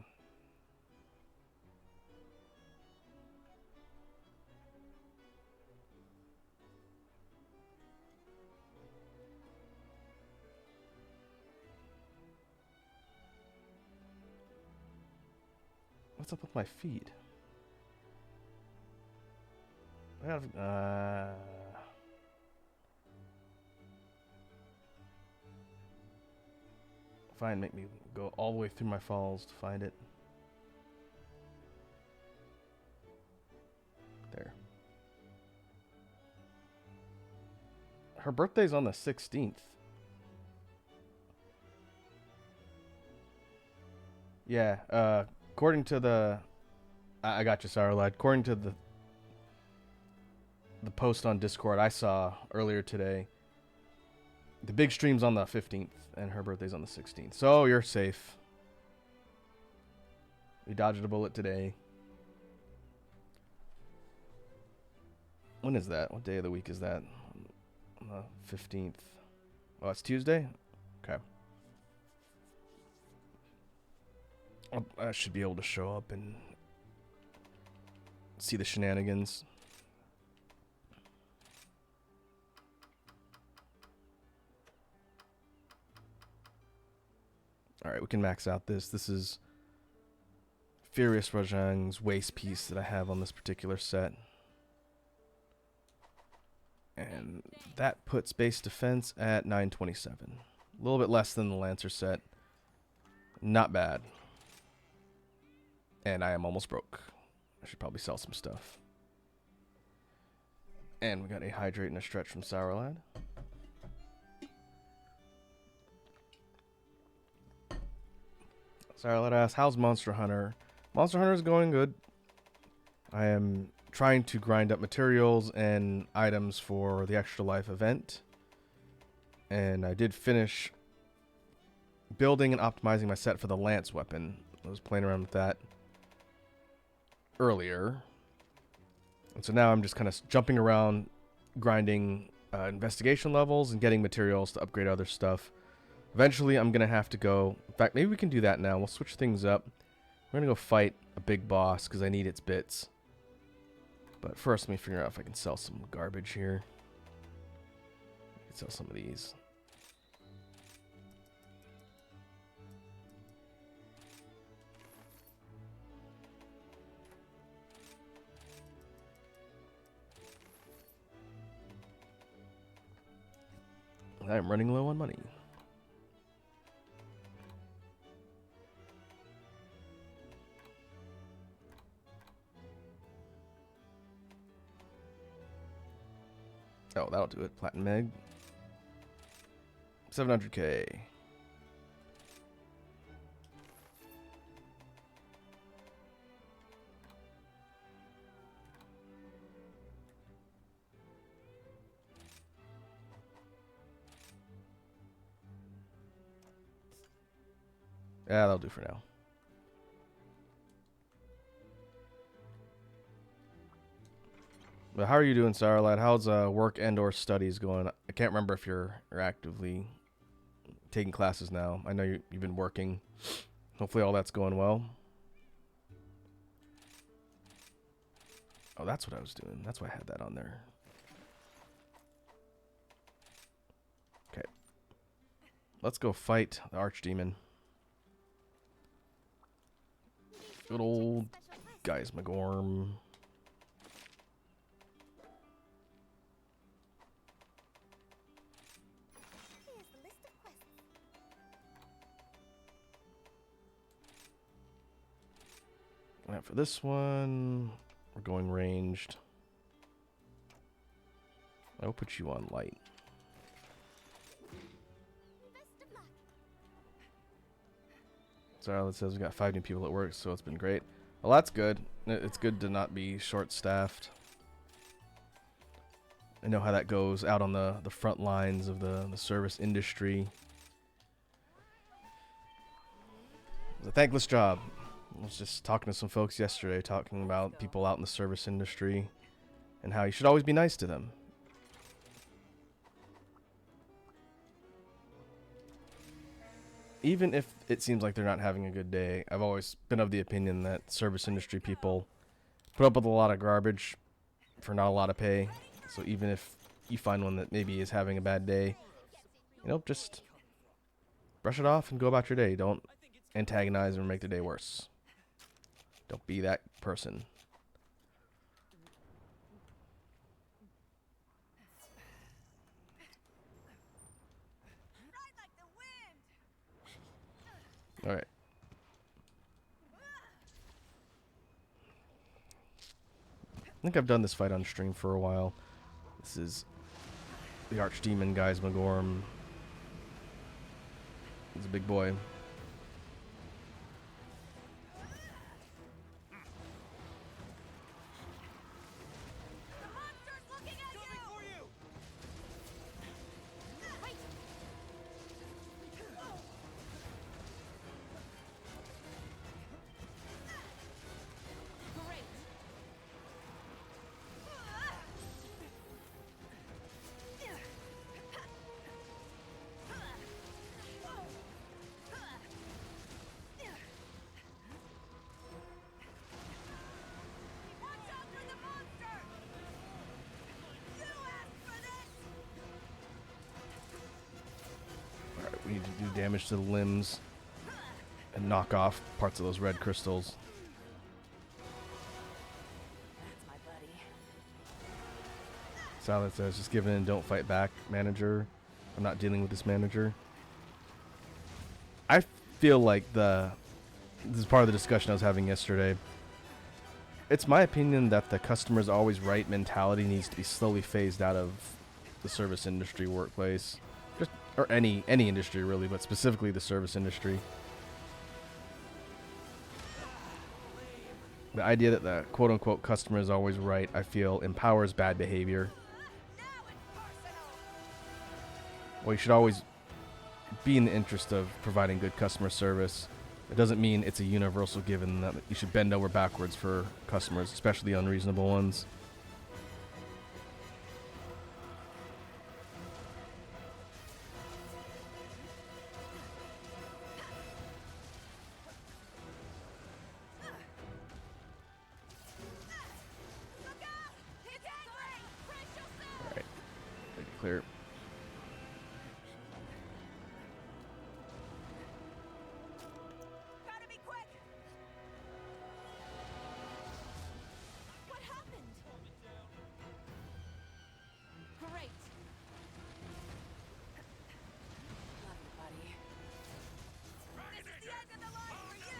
A: What's up with my feed? I have, fine, make me go all the way through my files to find it. There. Her birthday's on the 16th. Yeah, according to the... I got you, Sarah. According to the post on Discord I saw earlier today, the big stream's on the 15th, and her birthday's on the 16th. So you're safe. We dodged a bullet today. When is that? What day of the week is that? On the 15th. Oh, it's Tuesday? Okay. I should be able to show up and see the shenanigans. Alright, we can max out this. This is Furious Rajang's waist piece that I have on this particular set. And that puts base defense at 927. A little bit less than the Lancer set. Not bad. And I am almost broke. I should probably sell some stuff. And we got a hydrate and a stretch from Sour Lad. Sour Lad asks, how's Monster Hunter? Monster Hunter is going good. I am trying to grind up materials and items for the Extra Life event. And I did finish building and optimizing my set for the lance weapon. I was playing around with that earlier. And so now I'm just kind of jumping around, grinding investigation levels and getting materials to upgrade other stuff. Eventually, I'm going to have to go... In fact, maybe we can do that now. We'll switch things up. We're going to go fight a big boss because I need its bits. But first, let me figure out if I can sell some garbage here. I can sell some of these. I'm running low on money. Oh, that'll do it. Platinum Egg. 700k. Yeah, that'll do for now. But how are you doing, Starlight? How's work and or studies going? I can't remember if you're actively taking classes now. I know you've been working. Hopefully all that's going well. Oh, that's what I was doing. That's why I had that on there. Okay. Let's go fight the Archdemon. Good old Guys McGorm.
B: Here's the list of quests.
A: Alright, for this one, we're going ranged. I'll put you on light.
B: Best of luck.
A: Sorry, that says we got 5 new people at work, so it's been great. Well, that's good. It's good to not be short-staffed. I know how that goes out on the front lines of the service industry. It's a thankless job. I was just talking to some folks yesterday, talking about people out in the service industry and how you should always be nice to them. Even if it seems like they're not having a good day, I've always been of the opinion that service industry people put up with a lot of garbage for not a lot of pay. So even if you find one that maybe is having a bad day, you know, just brush it off and go about your day. Don't antagonize or make the day worse. Don't be that person.
C: Ride like the wind.
A: All right. I think I've done this fight on stream for a while. This is the Archdemon Guys McGorm. He's a big boy.
C: The monster's looking at you. Wait. Great. Watch out for the monster! You asked for this!
A: Alright, we need to do damage to the limbs and knock off parts of those red crystals.
C: That's my buddy.
A: Silence says, just give in and don't fight back, manager. I'm not dealing with this manager. I feel like this is part of the discussion I was having yesterday. It's my opinion that the customer's always right mentality needs to be slowly phased out of the service industry workplace, just or any industry really, but specifically the service industry. The idea that the quote unquote customer is always right, I feel, empowers bad behavior.
C: Now it's personal.
A: Well, you should always be in the interest of providing good customer service. It doesn't mean it's a universal given that you should bend over backwards for customers, especially unreasonable ones.
C: Look out! It's angry! Brace yourself!
A: Alright, make it clear.
C: Gotta be quick! What happened? Great. Love you, buddy. This is the end of the line for you!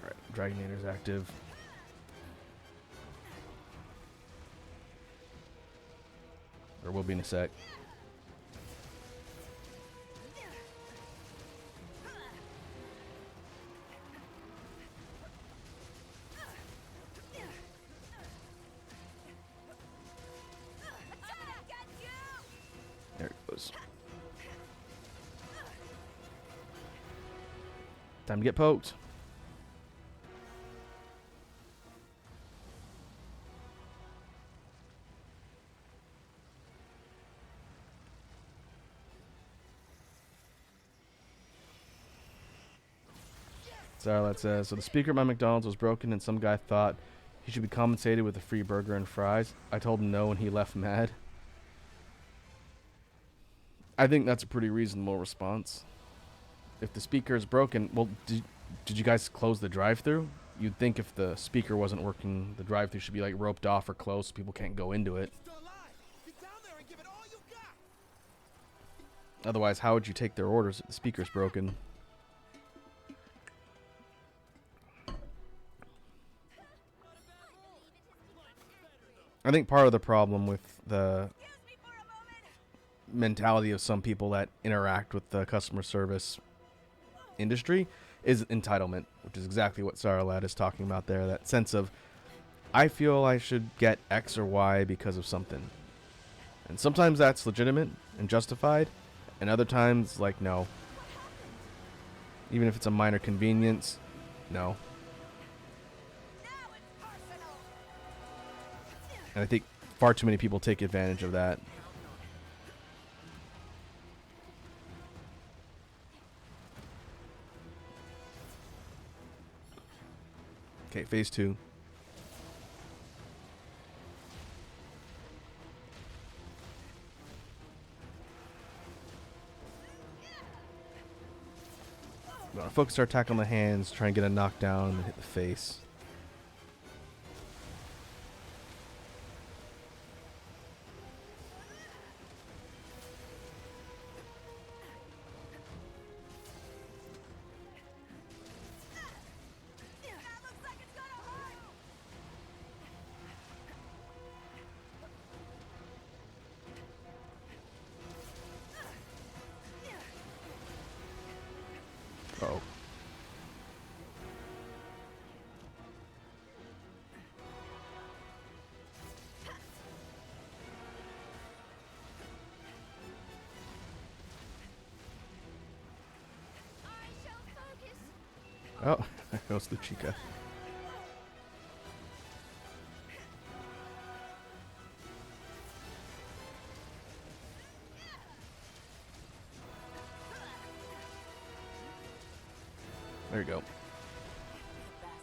A: Alright, Dragonator's active. Or will be in a sec. There it goes. Time to get poked. Sarlat says, so the speaker at my McDonald's was broken and some guy thought he should be compensated with a free burger and fries. I told him no and he left mad. I think that's a pretty reasonable response. If the speaker is broken, well, did you guys close the drive-thru? You'd think if the speaker wasn't working, the drive-thru should be like roped off or closed so people can't go into it.
D: Still alive. Get down there and give it all you got.
A: Otherwise, how would you take their orders if the speaker's broken? I think part of the problem with the
C: Excuse me for a moment!
A: mentality of some people that interact with the customer service industry is entitlement, which is exactly what Saralad is talking about there. That sense of, I feel I should get X or Y because of something. And sometimes that's legitimate and justified, and other times, like, no. Even if it's a minor convenience, no.
C: Now it's personal!
A: And I think far too many people take advantage of that. Okay, phase 2. Focus our attack on the hands, try and get a knockdown and hit the face.
C: That looks like it's gonna hurt!
A: Uh-oh.
B: I shall focus.
A: Oh, there goes the Chica. There you go.
C: Fast,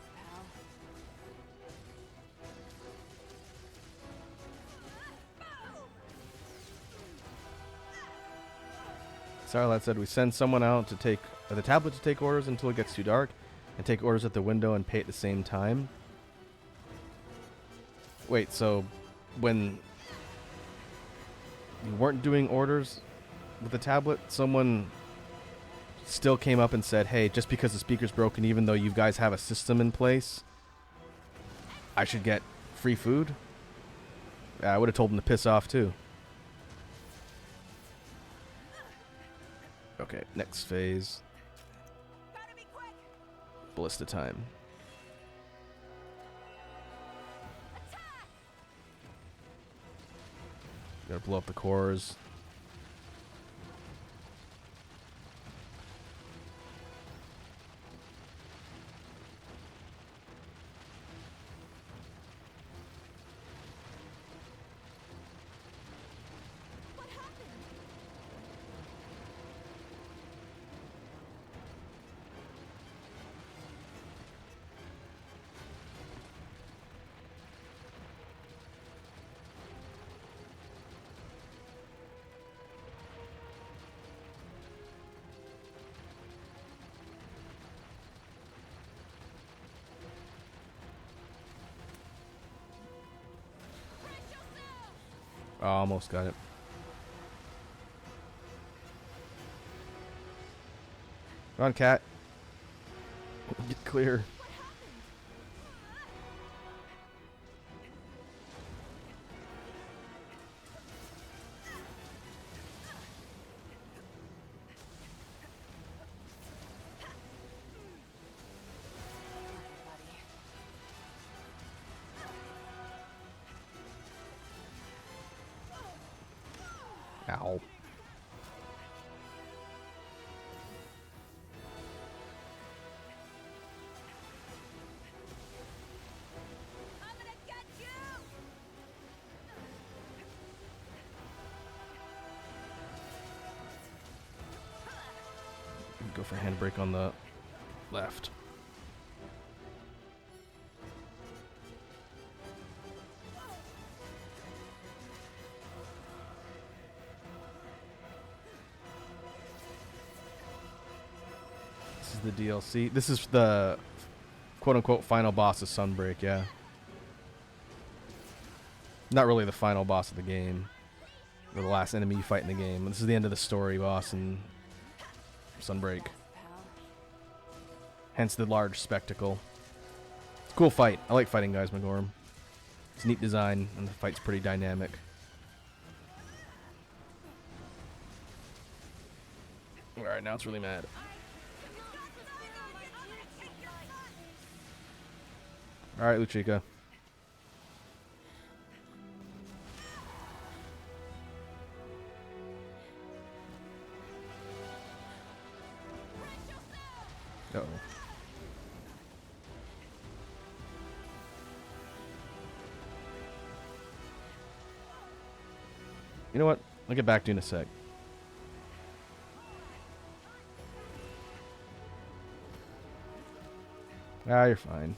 C: pal.
A: Sarlat said we send someone out to take the tablet to take orders until it gets too dark, and take orders at the window and pay at the same time. Wait, so when you weren't doing orders with the tablet, someone still came up and said, hey, just because the speaker's broken, even though you guys have a system in place, I should get free food? I would have told them to piss off too. Okay, next phase.
C: Gotta be quick.
A: Ballista time.
C: Attack.
A: Gotta blow up the cores.
C: What happened? Brace yourself.
A: Oh, almost got it. Come on, cat. Get clear.
C: What happened?
A: Ow.
C: I'm gonna get you.
A: Go for handbrake on the left. This is the DLC. This is the quote-unquote final boss of Sunbreak, yeah. Not really the final boss of the game. Or the last enemy you fight in the game. This is the end of the story boss in Sunbreak.
C: Pal.
A: Hence the large spectacle. It's a cool fight. I like fighting guys, Magorm. It's neat design, and the fight's pretty dynamic. Alright, now it's really mad. Alright, Luchika. Uh-oh. You know what? I'll get back to you in a sec. Ah, you're fine.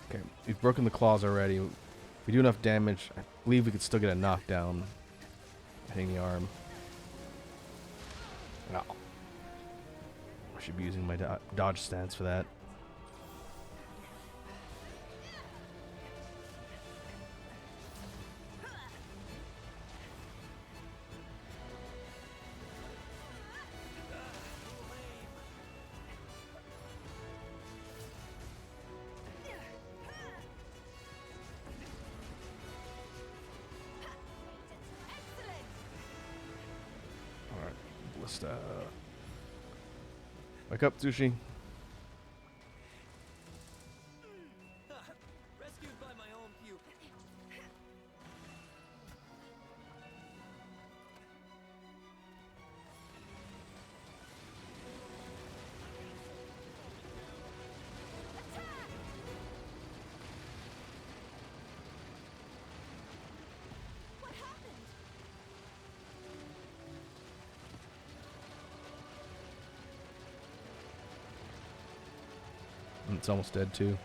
A: Okay, we've broken the claws already. If we do enough damage, I believe we could still get a knockdown hitting the arm. Oh. I should be using my dodge stance for that. Alright, Ballista. Wake up, Sushi.
E: Rescued by my own puke.
A: It's almost dead too.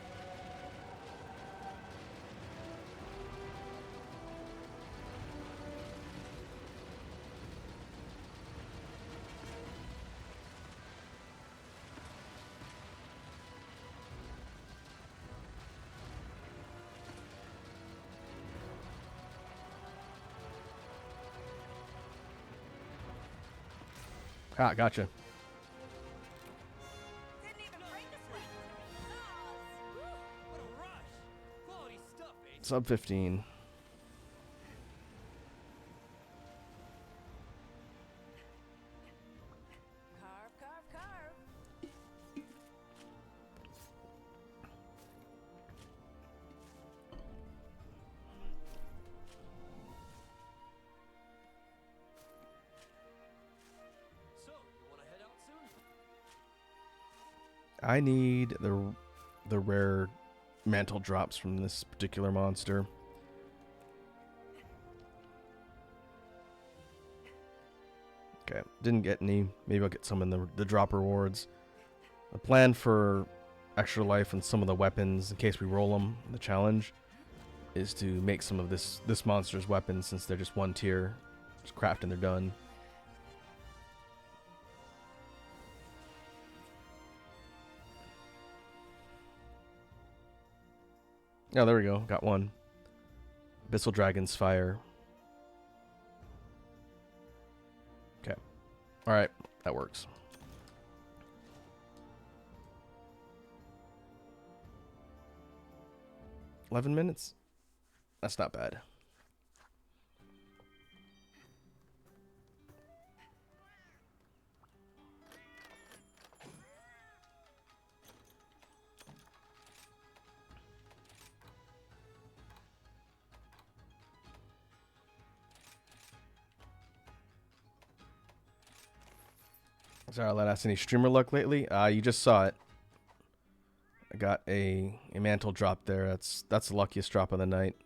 A: Ah, gotcha.
C: Didn't even break a sweat.
D: What a rush! Quality stuff, Ace.
A: Sub 15.
C: Carve, carve, carve.
E: So, you want to head out soon?
A: I need the rare mantle drops from this particular monster. Okay, didn't get any. Maybe I'll get some in the drop rewards. The plan for extra life and some of the weapons, in case we roll them in the challenge, is to make some of this monster's weapons, since they're just one tier. Just craft and they're done. Oh, there we go. Got one. Abyssal Dragon's Fire. Okay. Alright, that works. $11? That's not bad. Sorry, I'll let us any streamer luck lately. You just saw it. I got a mantle drop there. That's the luckiest drop of the night.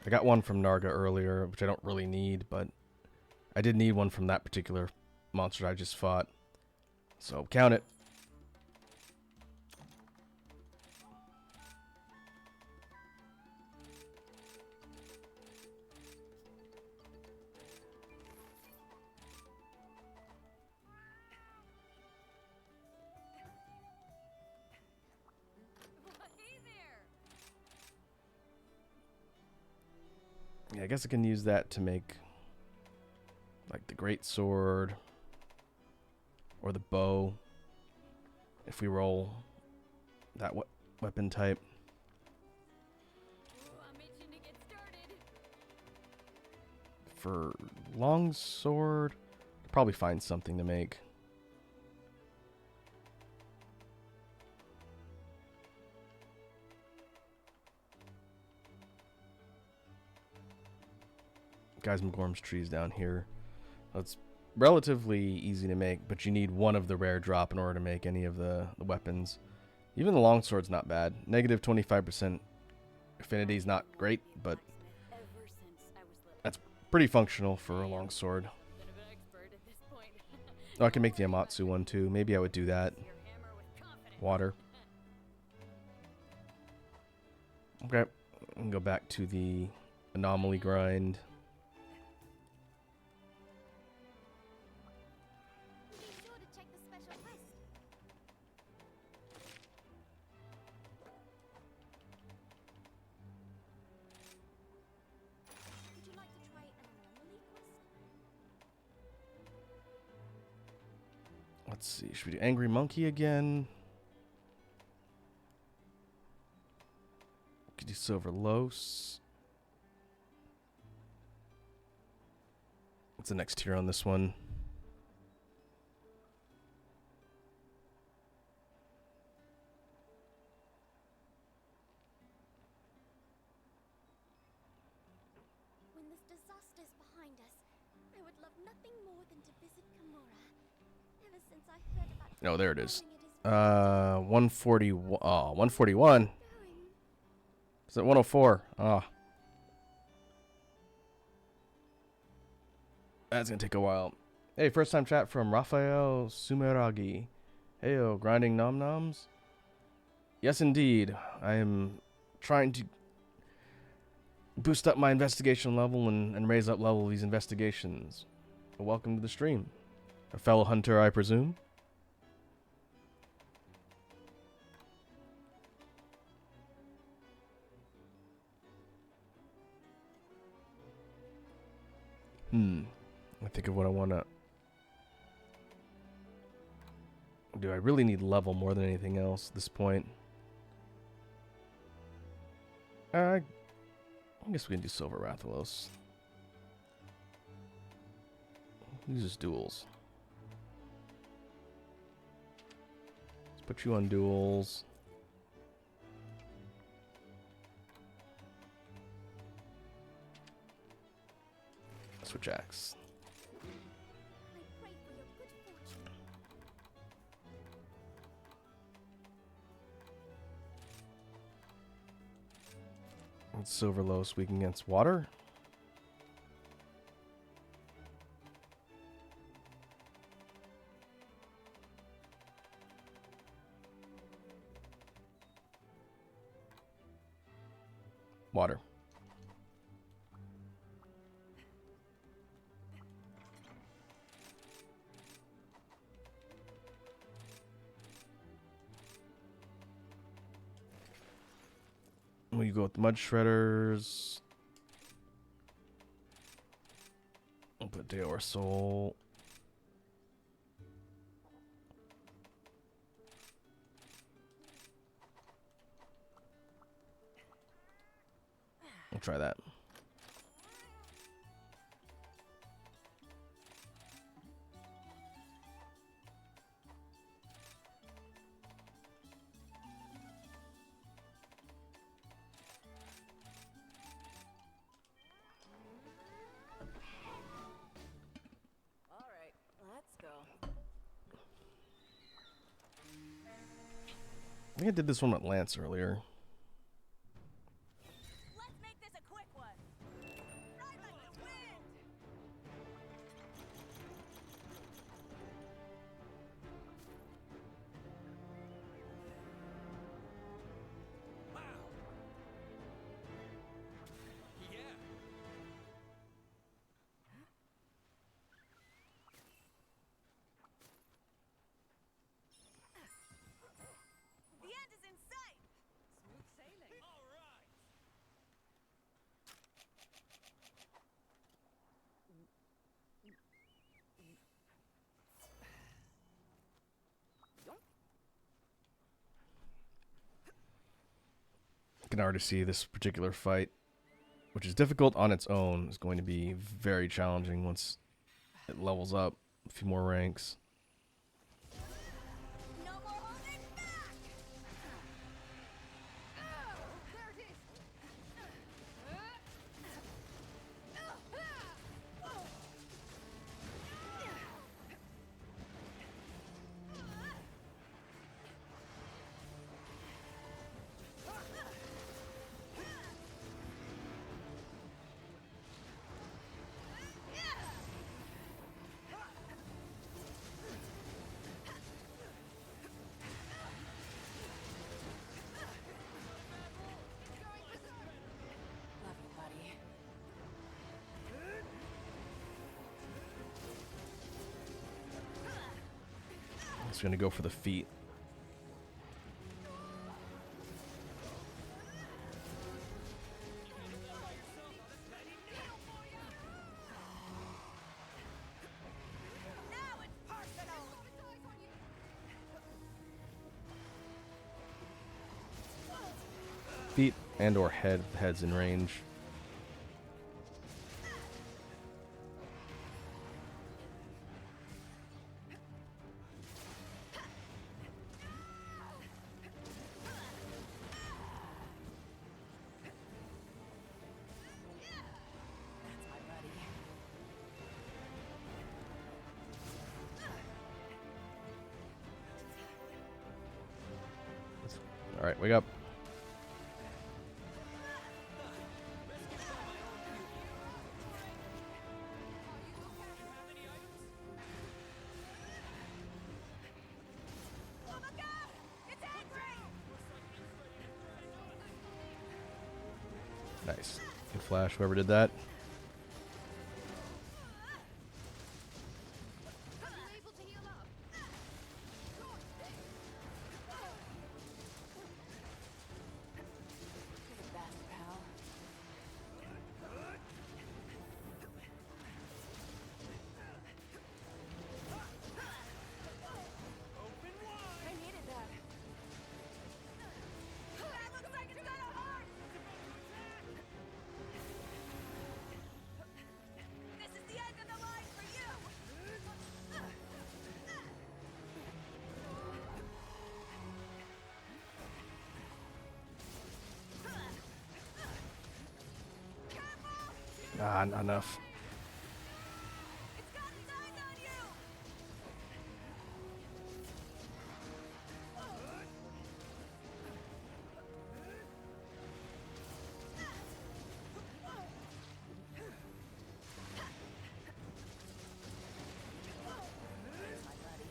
A: I got one from Narga earlier, which I don't really need, but I did need one from that particular monster I just fought. So count it.
B: Well, hey there.
A: Yeah, I guess I can use that to make like the great sword or the bow if we roll that weapon type.
B: Ooh, I'm itching to get started.
A: For long sword, probably find something to make. Guys, McGorm's trees down here. It's relatively easy to make, but you need one of the rare drop in order to make any of the weapons. Even the longsword's not bad. Negative 25% affinity is not great, but
B: Ever since I was little.
A: that's pretty functional for a longsword.
B: Been an expert at this point.
A: Oh, I can make the Amatsu one too. Maybe I would do that.
B: Your hammer with confidence.
A: Water. Okay. I can go back to the anomaly grind.
B: Be sure to check the special quest. Would you like to try an anomaly quest?
A: Let's see. Should we do Angry Monkey again? Could do Silver Los. What's the next tier on this one?
B: When this disaster's behind us, I would love nothing more than to visit Kimura. Ever since I heard about
A: Oh, there it is.
B: how
A: 140. Oh, 141.
B: going.
A: Is it 104? Ah. That's gonna take a while. Hey, first time chat from Rafael Sumeragi. Heyo, grinding nom noms. Yes, indeed. I am trying to boost up my investigation level and raise up level of these investigations. Welcome to the stream. A fellow hunter, I presume? I think of what I want to... Do I really need level more than anything else at this point? I guess we can do Silver Rathalos. Uses duels. Let's put you on duels. Switch axe.
B: I pray for your good fortune.
A: It's Silver Lotus weak against water. Water. We go with Mud Shredders. We'll put Deor Soul. We'll try that.
C: All right, let's go.
A: I think I did this one with Lance earlier.
C: Let's make this a quick one. Ride like the wind.
D: Wow. Yeah.
C: The end is in sight. Smooth sailing.
D: All right.
A: I can already see this particular fight, which is difficult on its own, is going to be very challenging once it levels up a few more ranks.
C: No more holding back. There it is. Love you, buddy.
A: It's going to go for the feet.
C: Now it's personal.
A: Feet and or head. The head's in range.
C: That's my buddy.
A: All right, wake up.
C: Oh my God! It's angry!
A: flash, whoever did that.
C: Are you able to heal up? You're the best, pal. I needed that. That looks like it's gonna hurt! This is the end of the line for you!
A: Ah, not enough.
C: It's got its eyes on you! My buddy.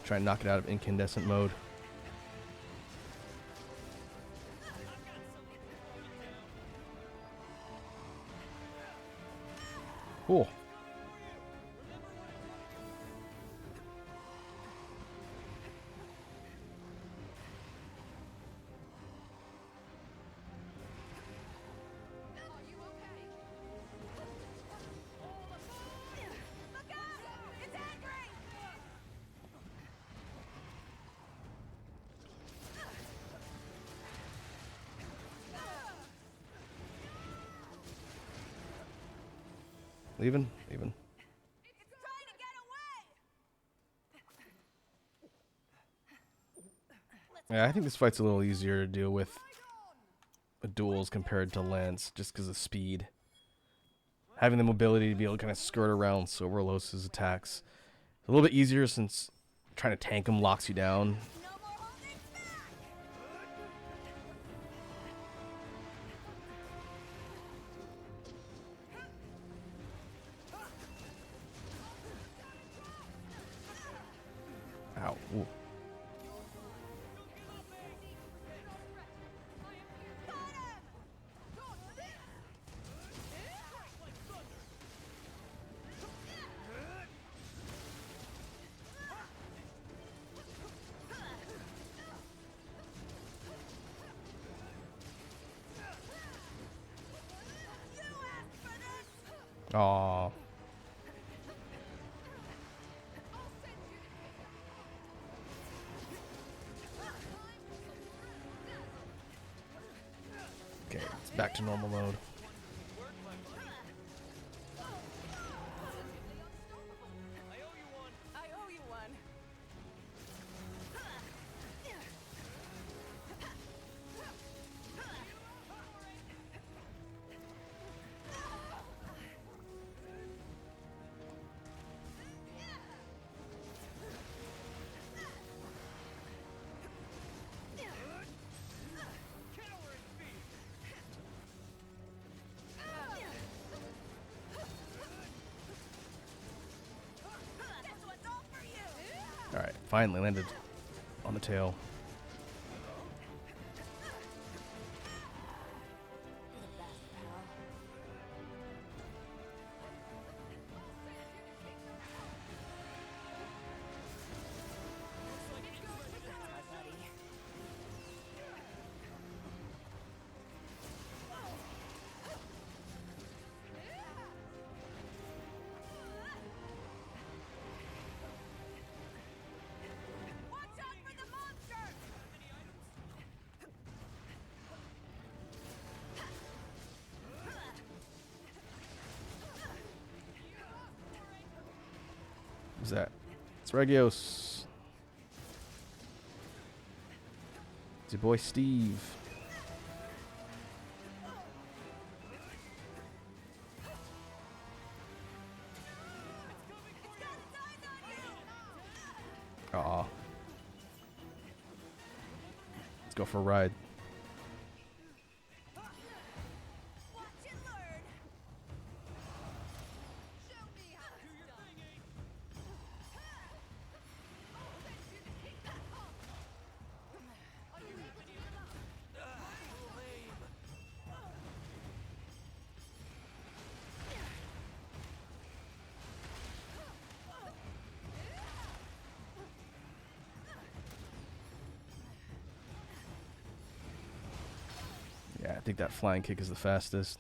A: Try and knock it out of incandescent mode. Cool.
C: Are you okay? Look out! It's angry!
A: Leaving? Leaving.
C: It's trying to get away!
A: Yeah, I think this fight's a little easier to deal with duels compared to Lance, just because of speed. Having the mobility to be able to kind of skirt around Silverlos's attacks. A little bit easier since trying to tank him locks you down.
C: No more holding back!
A: Ow. Ooh.
C: Got him! You asked for this!
A: Aw. Okay, it's back to normal mode.
C: I owe you one. This one's all for you.
A: Alright, finally landed on the tail.
C: You're the best, pal. My buddy. Watch out for the monster!
A: Who's that? It's Regios. It's your boy Steve.
C: It's got its eyes on you!
A: Aw. Let's go for a ride.
C: Watch and learn! Show me how it's done!
A: think that flying kick is the fastest.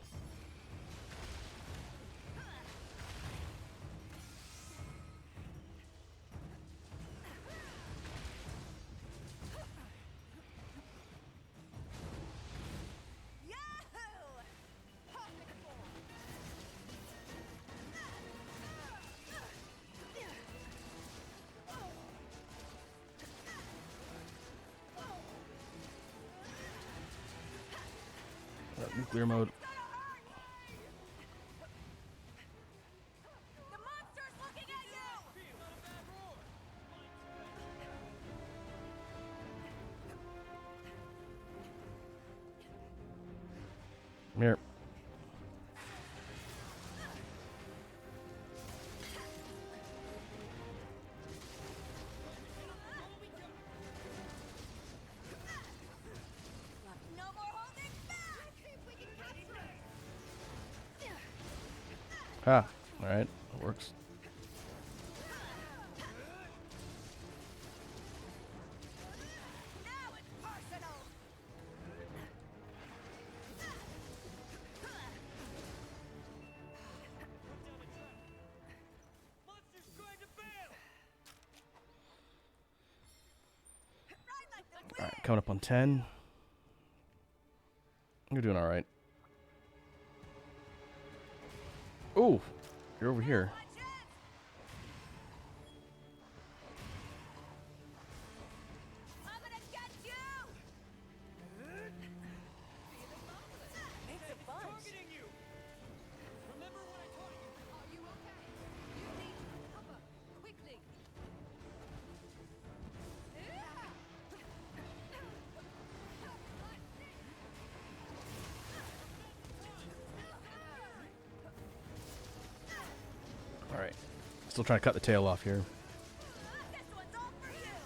C: Yahoo! Perfect form.
A: Nuclear mode.
C: The monster's looking at you!
A: Here.
C: No more holding back! We can capture it!
A: Ha. Alright. That works.
C: Now it's personal!
D: Monster's trying to bail!
C: Ride like the wind!
A: Alright, coming up on 10. You're doing alright. Ooh. You're over here.
C: Watch it! I'm gonna get you! It's a bunch.
D: Targeting you! Remember what I taught you?
C: Are you okay? You need cover. Quickly.
A: Alright. Still trying to cut the tail off here.
C: This one's all for you!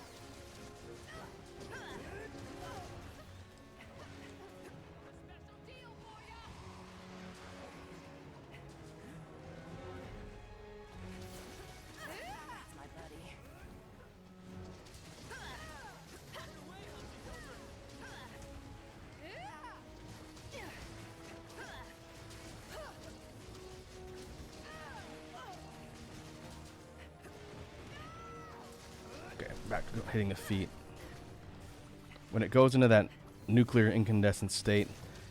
C: Special deal for ya! That's my buddy.
A: Okay, back to hitting the feet. When it goes into that nuclear incandescent state,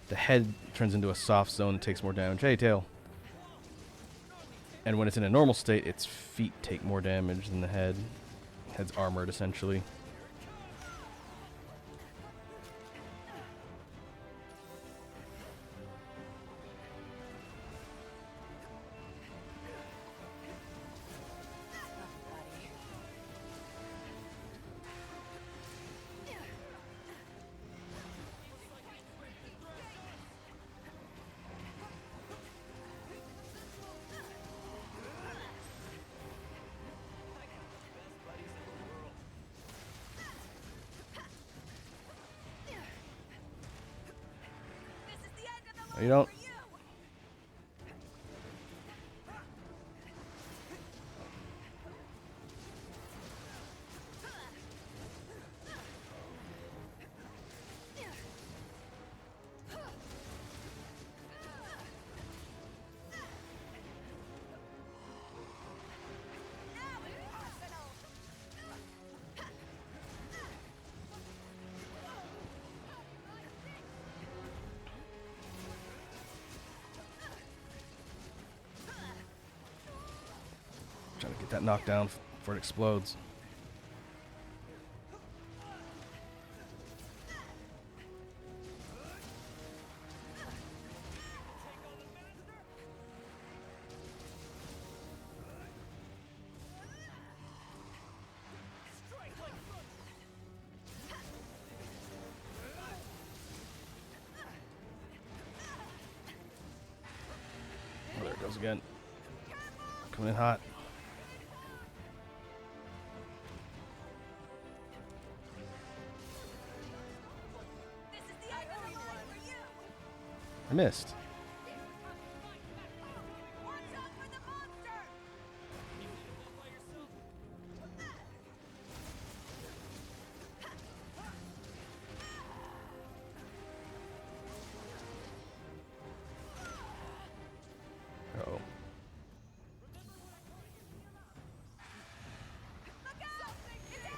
A: the head turns into a soft zone and takes more damage. Hey, tail. And when it's in a normal state, its feet take more damage than the head. Head's armored, essentially.
C: This is the end of the
A: You
C: line
A: don't.
C: for you! Now it's personal!
A: Trying to get that knocked down before it explodes. Oh, there it goes again. Coming in hot.
C: This is the end of the line for you!
A: I missed.
C: Watch out for the monster!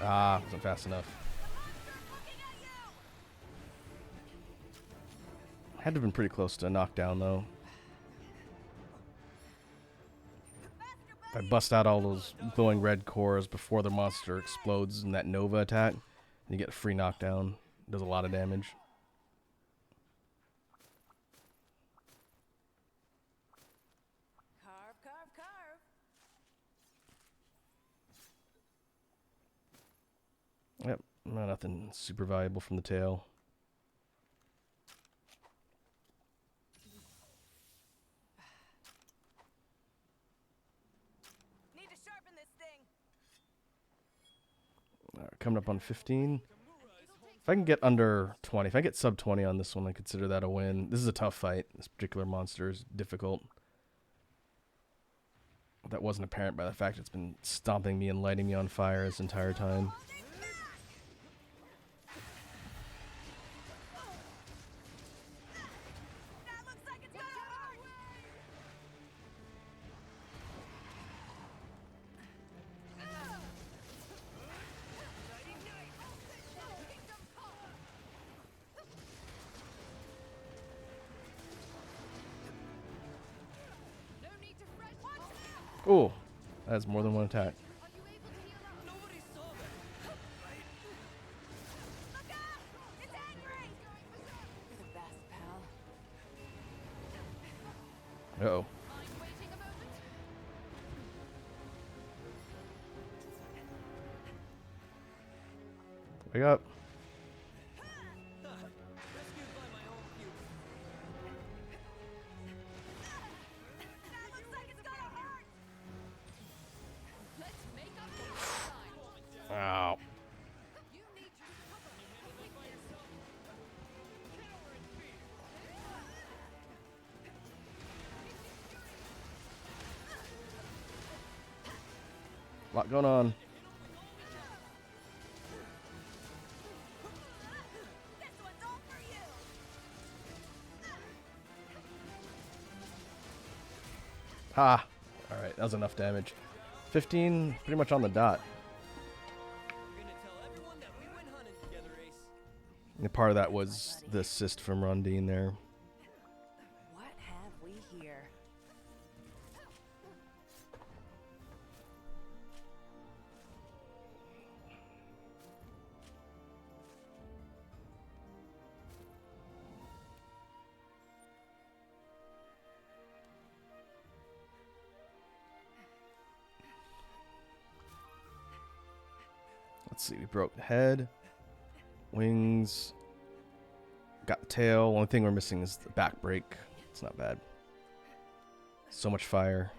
A: Ah, wasn't fast enough. Had to have been pretty close to a knockdown, though. If I bust out all those glowing red cores before the monster explodes in that Nova attack, you get a free knockdown. Does a lot of damage.
C: Carve, carve, carve.
A: Yep, nothing super valuable from the tail.
C: Need to sharpen this thing.
A: Coming up on 15. If I can get under 20, if I get sub 20 on this one, I consider that a win. This is a tough fight. This particular monster is difficult. That wasn't apparent by the fact it's been stomping me and lighting me on fire this entire time.
C: That looks like it's gonna hurt. No need to fresh. Watch that.
A: Oh, that's more than one attack.
C: Are you able to heal up?
D: Nobody saw that.
C: Look out! It's angry. You're the best, pal.
A: Uh-oh.
C: Mind waiting a moment?
A: Wake up.
D: Rescued by my own cube.
C: That looks like it's gonna hurt. Let's make up for this time.
A: Ow.
C: You need to recover.
A: Lot going on.
C: This one's all for you.
A: Ha! Alright, that was enough damage. 15, pretty much on the dot.
D: We're gonna tell everyone that we went hunting together, Ace.
A: And part of that was the assist from Rondine there.
C: What have we here?
A: Let's see, we broke the head, wings, got the tail. Only thing we're missing is the back break. It's not bad. So much fire.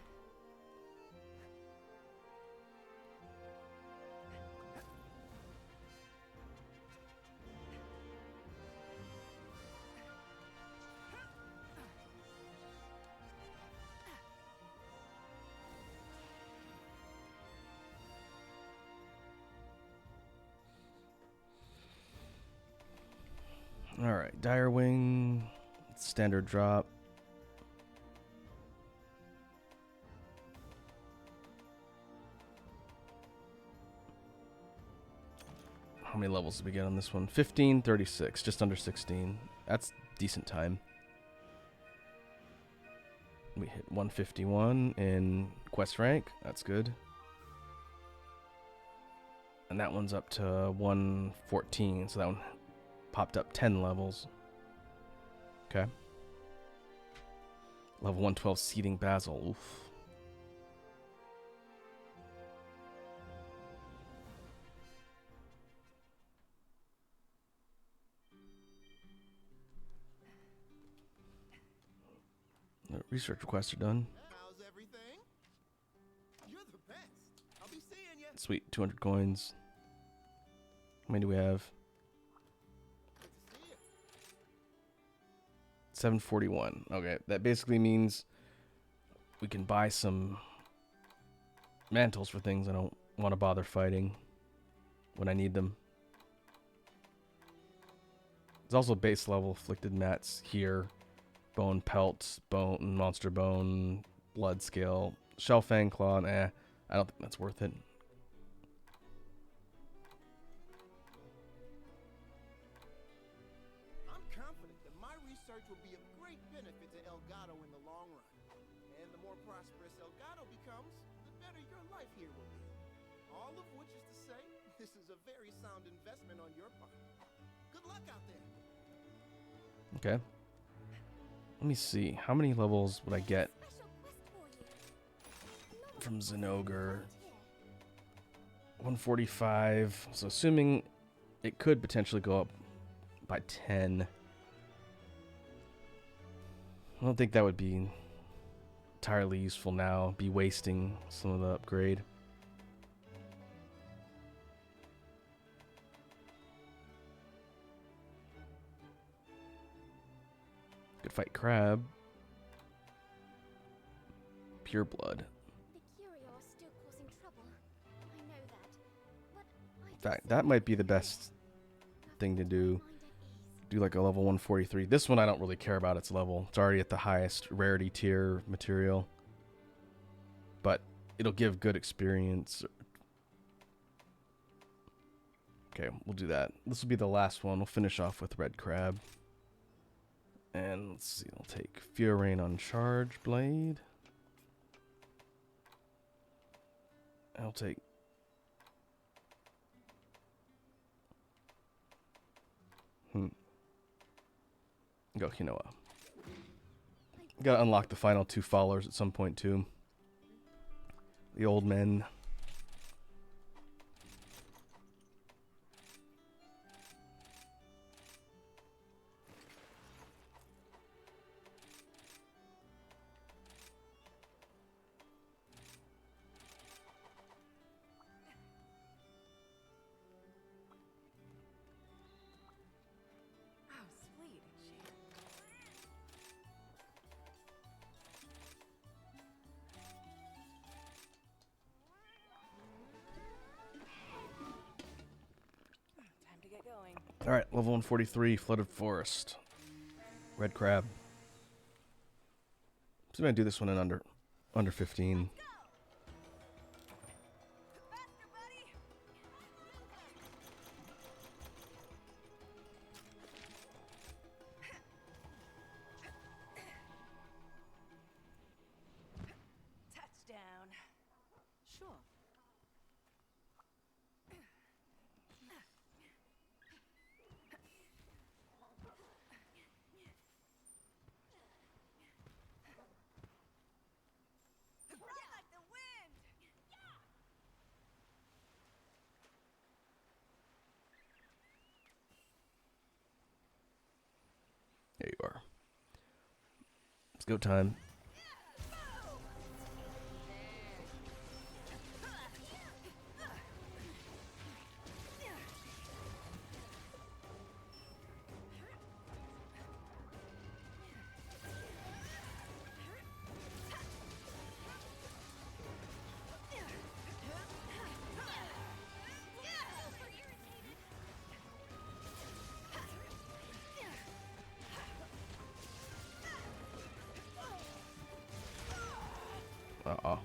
A: Alright, dire wing, standard drop. How many levels did we get on this one? 15, 36, just under 16. That's decent time. We hit 151 in quest rank. That's good. And that one's up to 114, so that one popped up 10 levels. Okay. Level 112 Seeding Basil. Oof. Research requests are done.
D: How's everything? You're the best. I'll be seeing you.
A: Sweet, 200 coins. How many do we have?
D: Good to see you.
A: 741. Okay, that basically means we can buy some mantles for things I don't want to bother fighting when I need them. There's also base level afflicted mats here. Bone pelt, bone, monster bone, blood scale, shell fang claw, I don't think that's worth it.
D: research will be of great benefit to Elgato in the long run. And the more prosperous Elgato becomes, the better your life here will be. All of which is to say, this is a very sound investment on your part. Good luck out there.
A: Okay. Let me see. How many levels would I get
B: Special quest for you.
A: from
B: Anomaly
A: Zenogre?
B: here.
A: 145. So assuming it could potentially go up by 10. I don't think that would be entirely useful now. Be wasting some of the upgrade. Could fight Crab. Pure blood.
B: The Curio are still causing trouble. I know that. But I
A: In fact, that might be the best thing to do. Do like a level 143. This one I don't really care about its level. It's already at the highest rarity tier material. But it'll give good experience. Okay, we'll do that. This will be the last one. We'll finish off with Red Crab. And let's see, I'll take Fear Rain on Charge Blade. I'll take go Kinoa. Gotta unlock the final 2 followers at some point too. The old men.
C: Oh, sweet. Time to get going.
A: Alright, level 143, Flooded Forest. Red Crab. So I'm gonna do this one in under 15.
C: Faster, buddy! Touchdown. Sure. Run like the wind!
A: There you are. Let's go time. Uh-oh.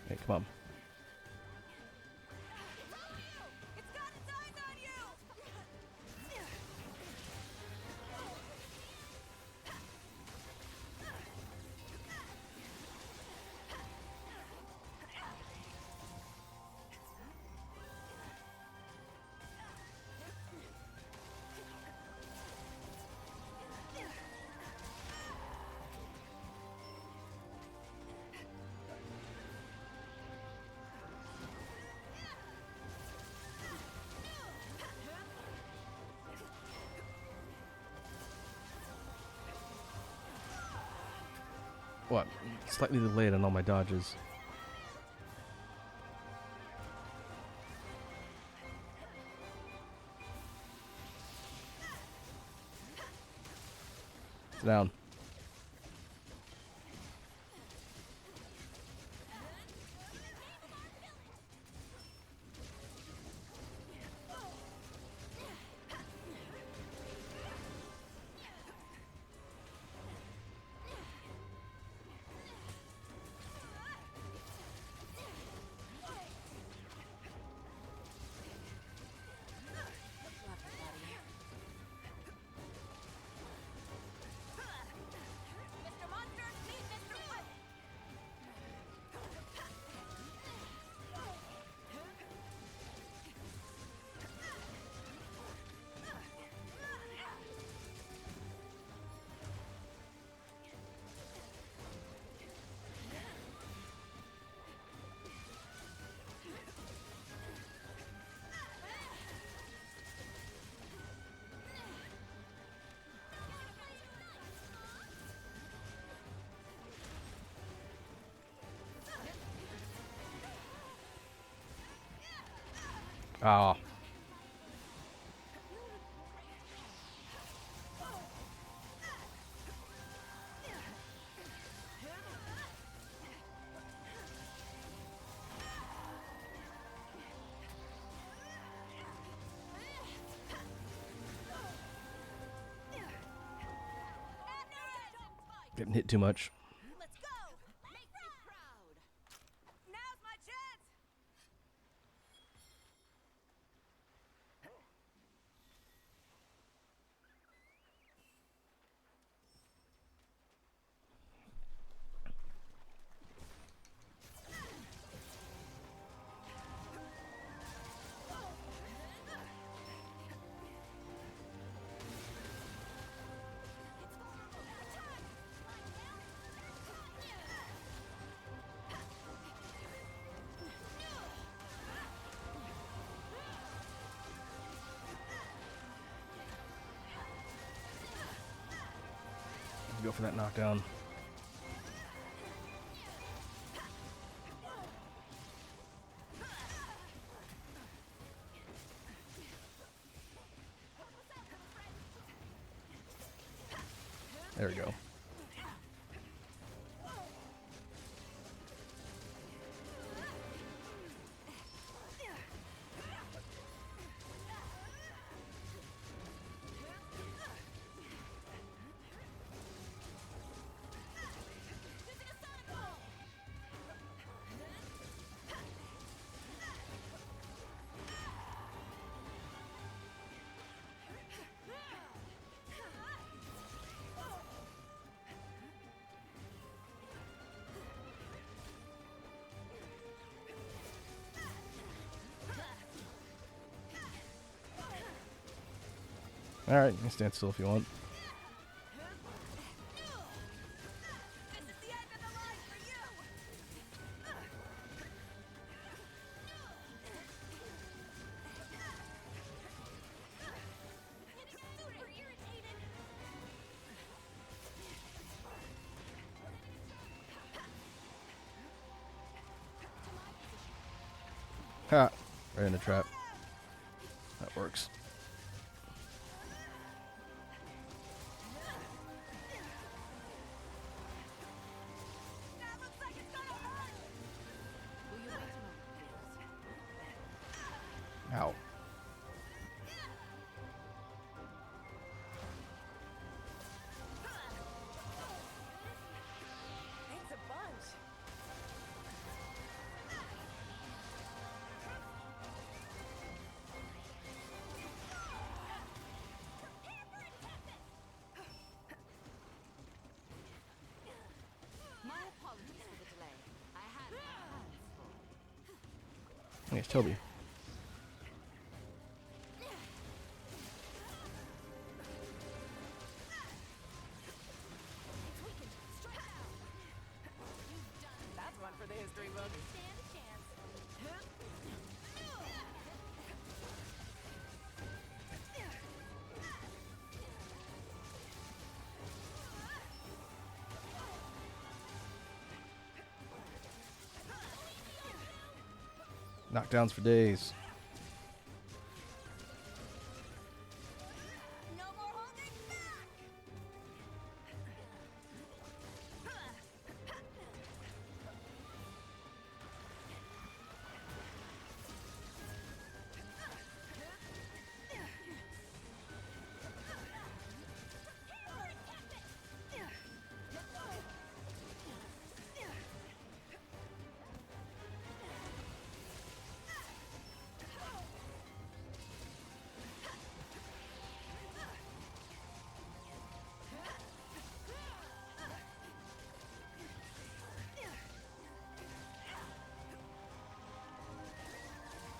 A: Hey, come on.
C: It's got its eyes on you!
A: What? Slightly delayed on all my dodges. Down. Ah. Getting hit too much.
C: Let's go! Make me proud! Now's my chance!
A: Go for that knockdown. There we go. Alright, you can stand still if you want.
C: This is the end of the line for you! Getting super irritated!
A: Ha! Right in the trap. That works.
C: That looks like it's gonna hurt! Will you wait a moment, please?
A: Ow.
C: It's a bunch. My apologies for the delay. I had my hands full.
A: Hey, it's Toby.
C: It's weakened. Strike out. You've done it. That's one for the history book. Stand a chance.
A: Knockdowns for days.
C: No more holding back.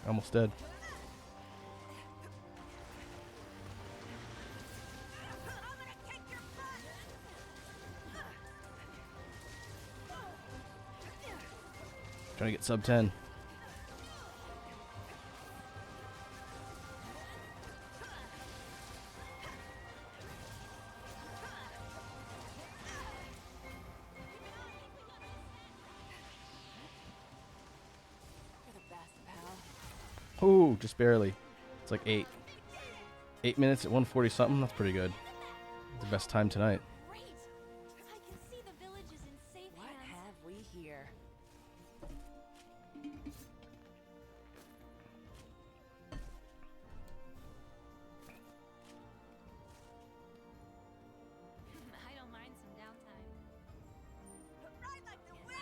A: Almost dead.
C: I'm gonna kick your butt.
A: Trying to get sub 10.
C: You're the best, pal.
A: Oh, just barely. It's like 8 minutes at 140 something. That's pretty good. The best time tonight.
B: Great! I can see the village is in safe
C: What
B: hands.
C: have we here?
B: I don't mind some downtime.
C: Ride like the wind!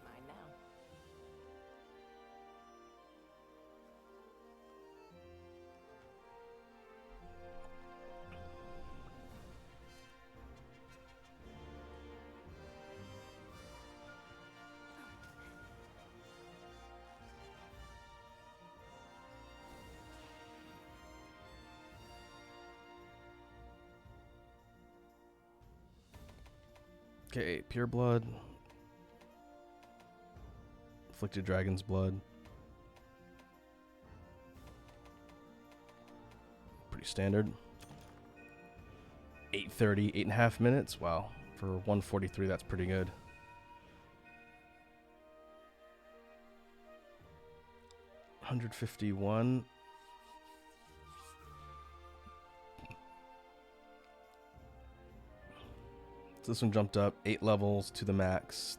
C: Mine now.
A: Okay, pure blood. Afflicted dragon's blood. Pretty standard. 8:30, 8.5 minutes. Wow. For 143, that's pretty good. $151. So this one jumped up 8 levels to the max.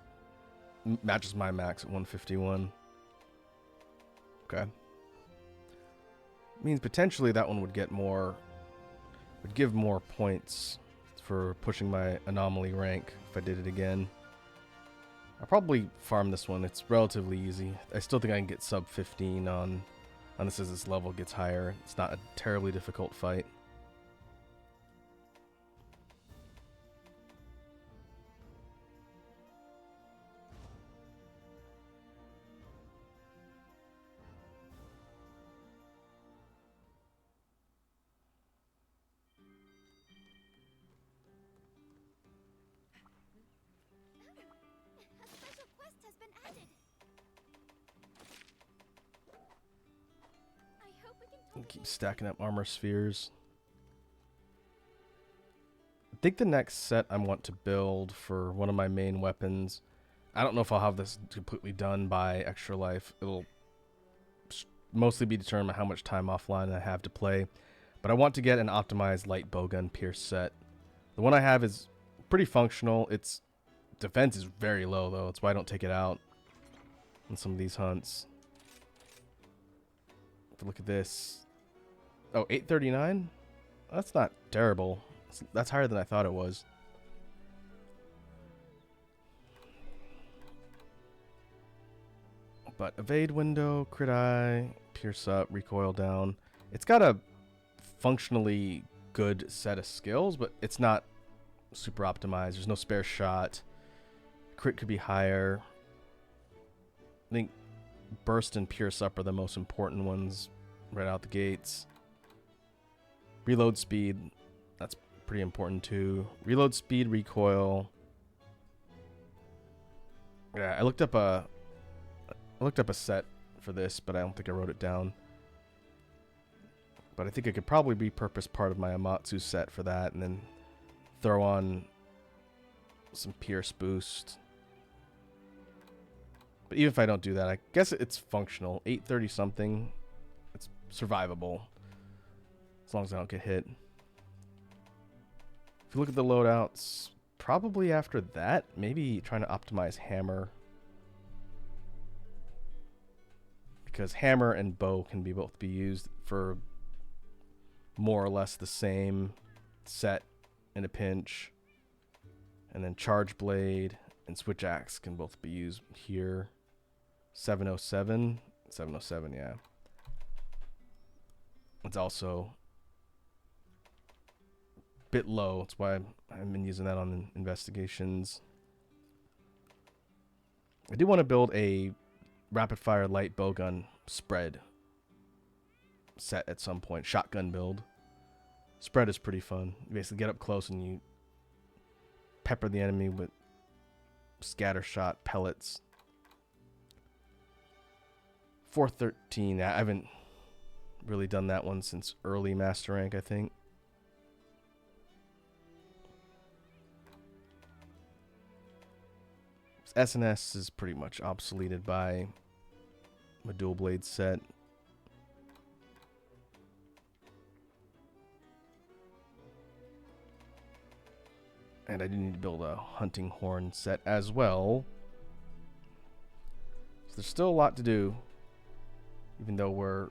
A: Matches my max at 151. Okay. Means potentially that one would get more, would give more points for pushing my anomaly rank if I did it again. I'll probably farm this one. It's relatively easy. I still think I can get sub 15 on this as this level gets higher. It's not a terribly difficult fight.
B: A special quest has been added. I hope we can talk
A: Keep
B: again.
A: stacking up armor spheres. I think the next set I want to build for one of my main weapons, I don't know if I'll have this completely done by Extra Life. It'll mostly be determined by how much time offline I have to play. But I want to get an optimized light bowgun pierce set. The one I have is pretty functional. Its defense is very low, though. That's why I don't take it out in some of these hunts. If you look at this. Oh, 839? That's not terrible. That's higher than I thought it was. But evade window, crit eye, pierce up, recoil down. It's got a functionally good set of skills, but it's not super optimized. There's no spare shot. Crit could be higher. I think burst and pierce up are the most important ones right out the gates. Reload speed, that's pretty important too. Reload speed, recoil. Yeah, I looked up a set for this, but I don't think I wrote it down. But I think I could probably repurpose part of my Amatsu set for that and then throw on some pierce boost. But even if I don't do that, I guess it's functional. 830 something. It's survivable. As long as I don't get hit. If you look at the loadouts, probably after that, maybe trying to optimize hammer. Because hammer and bow can both be used for more or less the same set in a pinch. And then charge blade and switch axe can both be used here. 707. 707, yeah. It's also a bit low. That's why I've been using that on investigations. I do want to build a rapid fire light bowgun spread set at some point. Shotgun build. Spread is pretty fun. You basically get up close and you pepper the enemy with scatter shot pellets. 413. I haven't really done that one since early Master Rank, I think. SNS is pretty much obsoleted by my dual blade set. And I do need to build a hunting horn set as well. So there's still a lot to do. Even though we're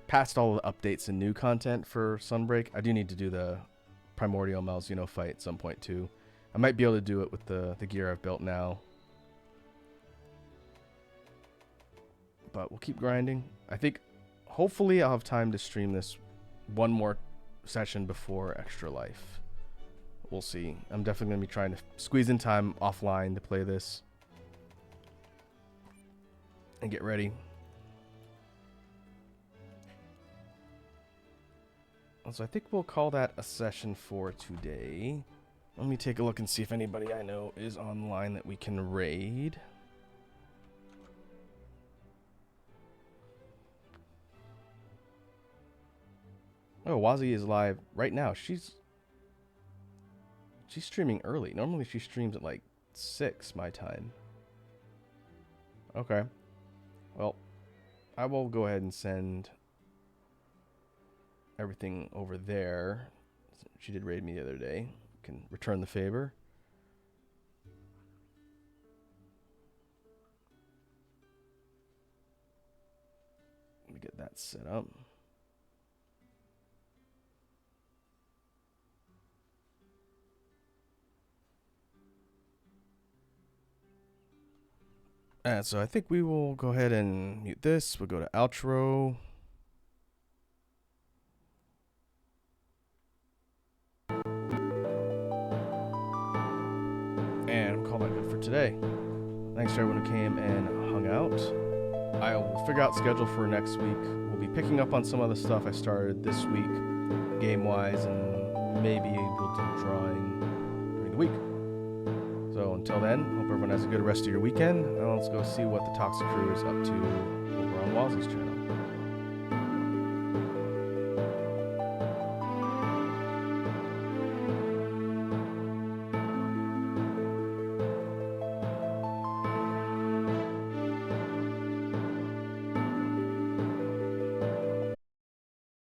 A: past all the updates and new content for Sunbreak, I do need to do the Primordial Malzeno fight at some point too. I might be able to do it with the gear I've built now. But we'll keep grinding. I think hopefully I'll have time to stream this one more session before Extra Life. We'll see. I'm definitely going to be trying to squeeze in time offline to play this. And get ready. So I think we'll call that a session for today. Let me take a look and see if anybody I know is online that we can raid. Oh, Wazi is live right now. She's streaming early. Normally she streams at like 6 my time. Okay. Well, I will go ahead and send everything over there. She did raid me the other day. Can return the favor. Let me get that set up. And so I think we will go ahead and mute this. We'll go to outro. And call that good for today. Thanks to everyone who came and hung out. I will figure out schedule for next week. We'll be picking up on some of the stuff I started this week, game-wise, and maybe we'll do drawing during the week. So until then, hope everyone has a good rest of your weekend. Now let's go see what the Toxic Crew is up to over on Wazzy's channel.